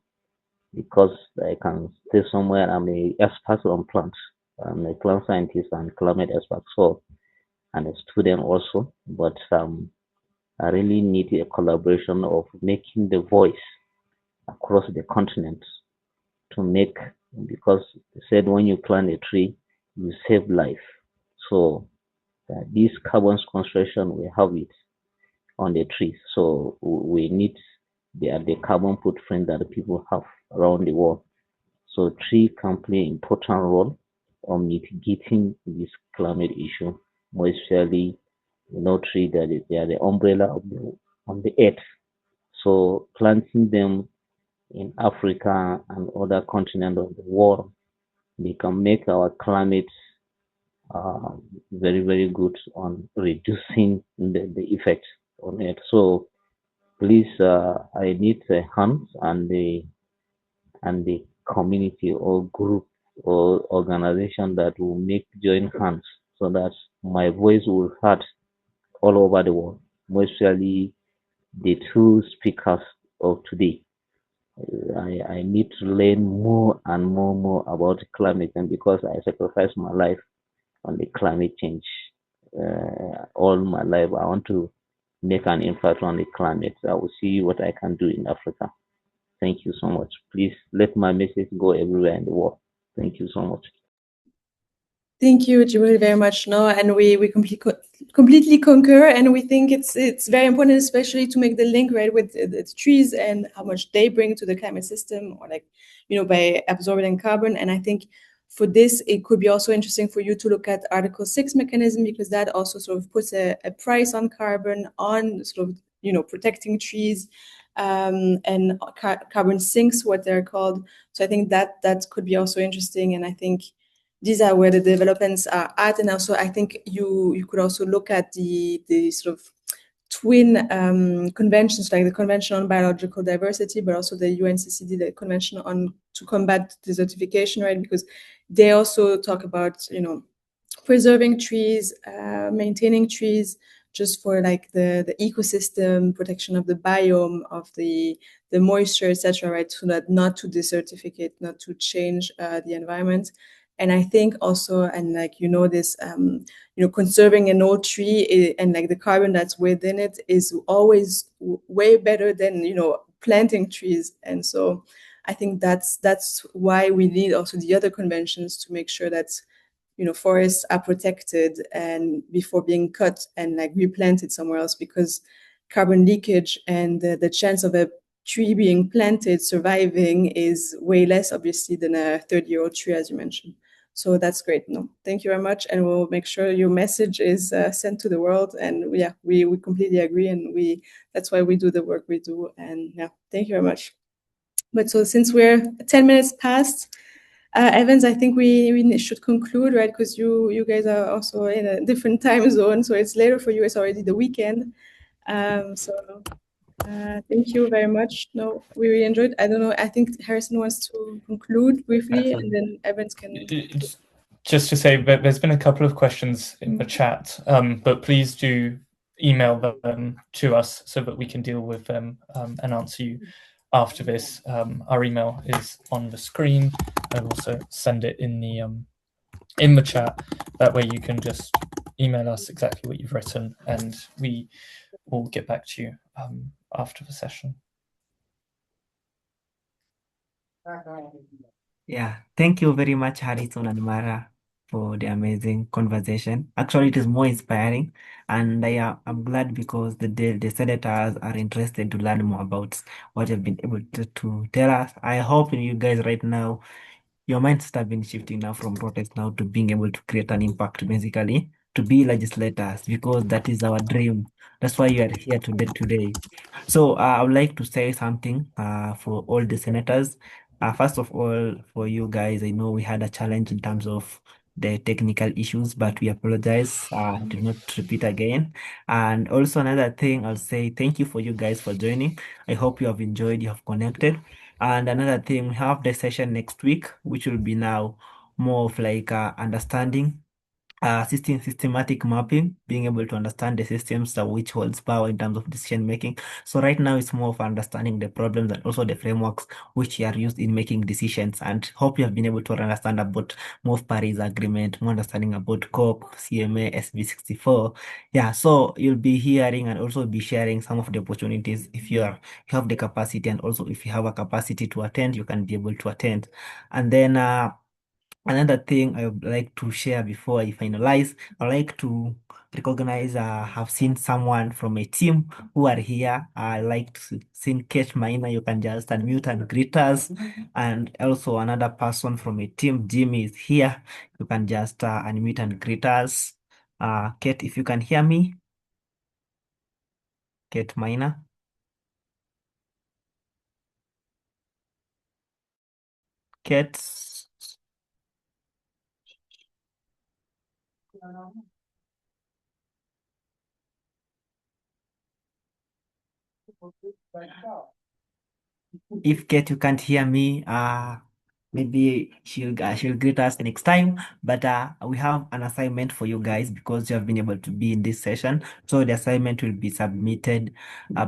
because I can stay somewhere. I'm a expert on plants. I'm a plant scientist and climate expert, so, and a student also. But I really need a collaboration of making the voice across the continent to make, because they said when you plant a tree, you save life. So this carbon sequestration, we have it on the trees. So we need the carbon footprint that the people have around the world. So tree can play an important role on mitigating this climate issue, more especially, tree that they are the umbrella of the earth. So planting them in Africa and other continents of the world, they can make our climate uh, very, very good on reducing the effect on it. So please, I need the hands and the community or group or organization that will make joint hands so that my voice will be heard all over the world, mostly the two speakers of today. I need to learn more and more about climate, and because I sacrificed my life on the climate change all my life, I want to make an impact on the climate. I will see what I can do in Africa. Thank you so much. Please let my message go everywhere in the world. Thank you so much. Thank you, Jibril, very much. No, and we completely concur, and we think it's very important, especially to make the link right with the trees and how much they bring to the climate system, or by absorbing carbon. And I think for this, it could be also interesting for you to look at Article 6 mechanism, because that also sort of puts a price on carbon, on sort of protecting trees, and carbon sinks, what they're called. So I think that could be also interesting, and I think these are where the developments are at. And also, I think you could also look at the sort of twin conventions, like the Convention on Biological Diversity, but also the UNCCD, the Convention on to Combat Desertification, right? Because they also talk about, preserving trees, maintaining trees, just for like the ecosystem, protection of the biome, of the moisture, etc., right? So that not to desertificate, not to change the environment. And I think also, and this, conserving an old tree and like the carbon that's within it is always way better than, planting trees. And so I think that's why we need also the other conventions to make sure that, forests are protected and before being cut and like replanted somewhere else, because carbon leakage and the chance of a tree being planted surviving is way less, obviously, than a 30-year-old tree, as you mentioned. So that's great. No, thank you very much, and we'll make sure your message is sent to the world. And yeah, we completely agree, and that's why we do the work we do. And yeah, thank you very much. But so since we're 10 minutes past, Evans, I think we should conclude, right? Because you guys are also in a different time zone, so it's later for you. It's already the weekend. Thank you very much. No, we really enjoyed. I don't know. I think Harrison wants to conclude briefly, and then Evans can. Just to say, there's been a couple of questions in the chat, but please do email them to us so that we can deal with them and answer you after this. Our email is on the screen. I'll also send it in the chat. That way you can just email us exactly what you've written, and we will get back to you after the session. Yeah, thank you very much, Harrison and Mara, for the amazing conversation. Actually, it is more inspiring, and I'm glad because the senators are interested to learn more about what you've been able to tell us. I hope you guys right now, your minds have been shifting now from protest now to being able to create an impact, basically, to be legislators, because that is our dream. That's why you are here today. So I would like to say something for all the senators. First of all, for you guys, I know we had a challenge in terms of the technical issues, but we apologize. Do not repeat again. And also another thing, I'll say thank you for you guys for joining. I hope you have enjoyed, you have connected. And another thing, we have the session next week, which will be now more of like understanding systematic mapping, being able to understand the systems that which holds power in terms of decision making. So right now it's more of understanding the problems and also the frameworks which are used in making decisions. And hope you have been able to understand about more of Paris Agreement, more understanding about COP, CMA, SB64. Yeah, so you'll be hearing and also be sharing some of the opportunities if you have the capacity, and also if you have a capacity to attend, you can be able to attend. And then another thing I would like to share before I finalize, I like to recognize, have seen someone from a team who are here. I like to see Kate Maina. You can just unmute and greet us. And also another person from a team, Jimmy, is here. You can just unmute and greet us. Kate, if you can hear me, Kate Maina. Kate. If Kate, you can't hear me, maybe she'll greet us next time. But we have an assignment for you guys because you have been able to be in this session. So the assignment will be submitted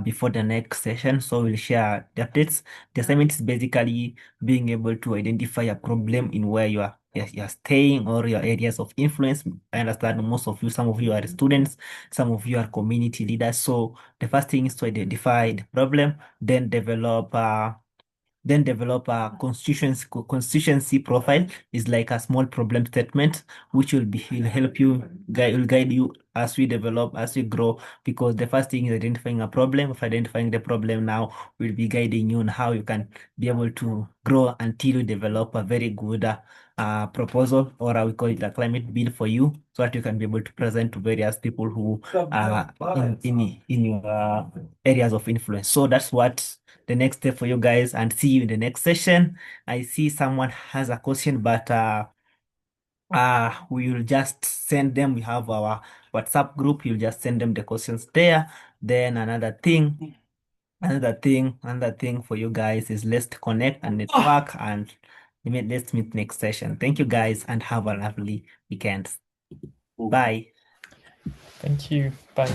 before the next session. So we'll share the updates. The assignment is basically being able to identify a problem in where you're staying or your areas of influence. I understand most of you, some of you are students, some of you are community leaders. So the first thing is to identify the problem, then develop a constituency profile. Is like a small problem statement which will help you will guide you as we grow, because the first thing is identifying a problem. If identifying the problem now, will be guiding you on how you can be able to grow until you develop a very good proposal, or we call it a climate bill for you, so that you can be able to present to various people who are in your areas of influence. So that's what the next step for you guys, and see you in the next session. I see someone has a question, but we will just send them. We have our WhatsApp group. You'll just send them the questions there. Then another thing for you guys is let's connect and network, and let's meet next session. Thank you guys and have a lovely weekend. Bye. Thank you. Bye.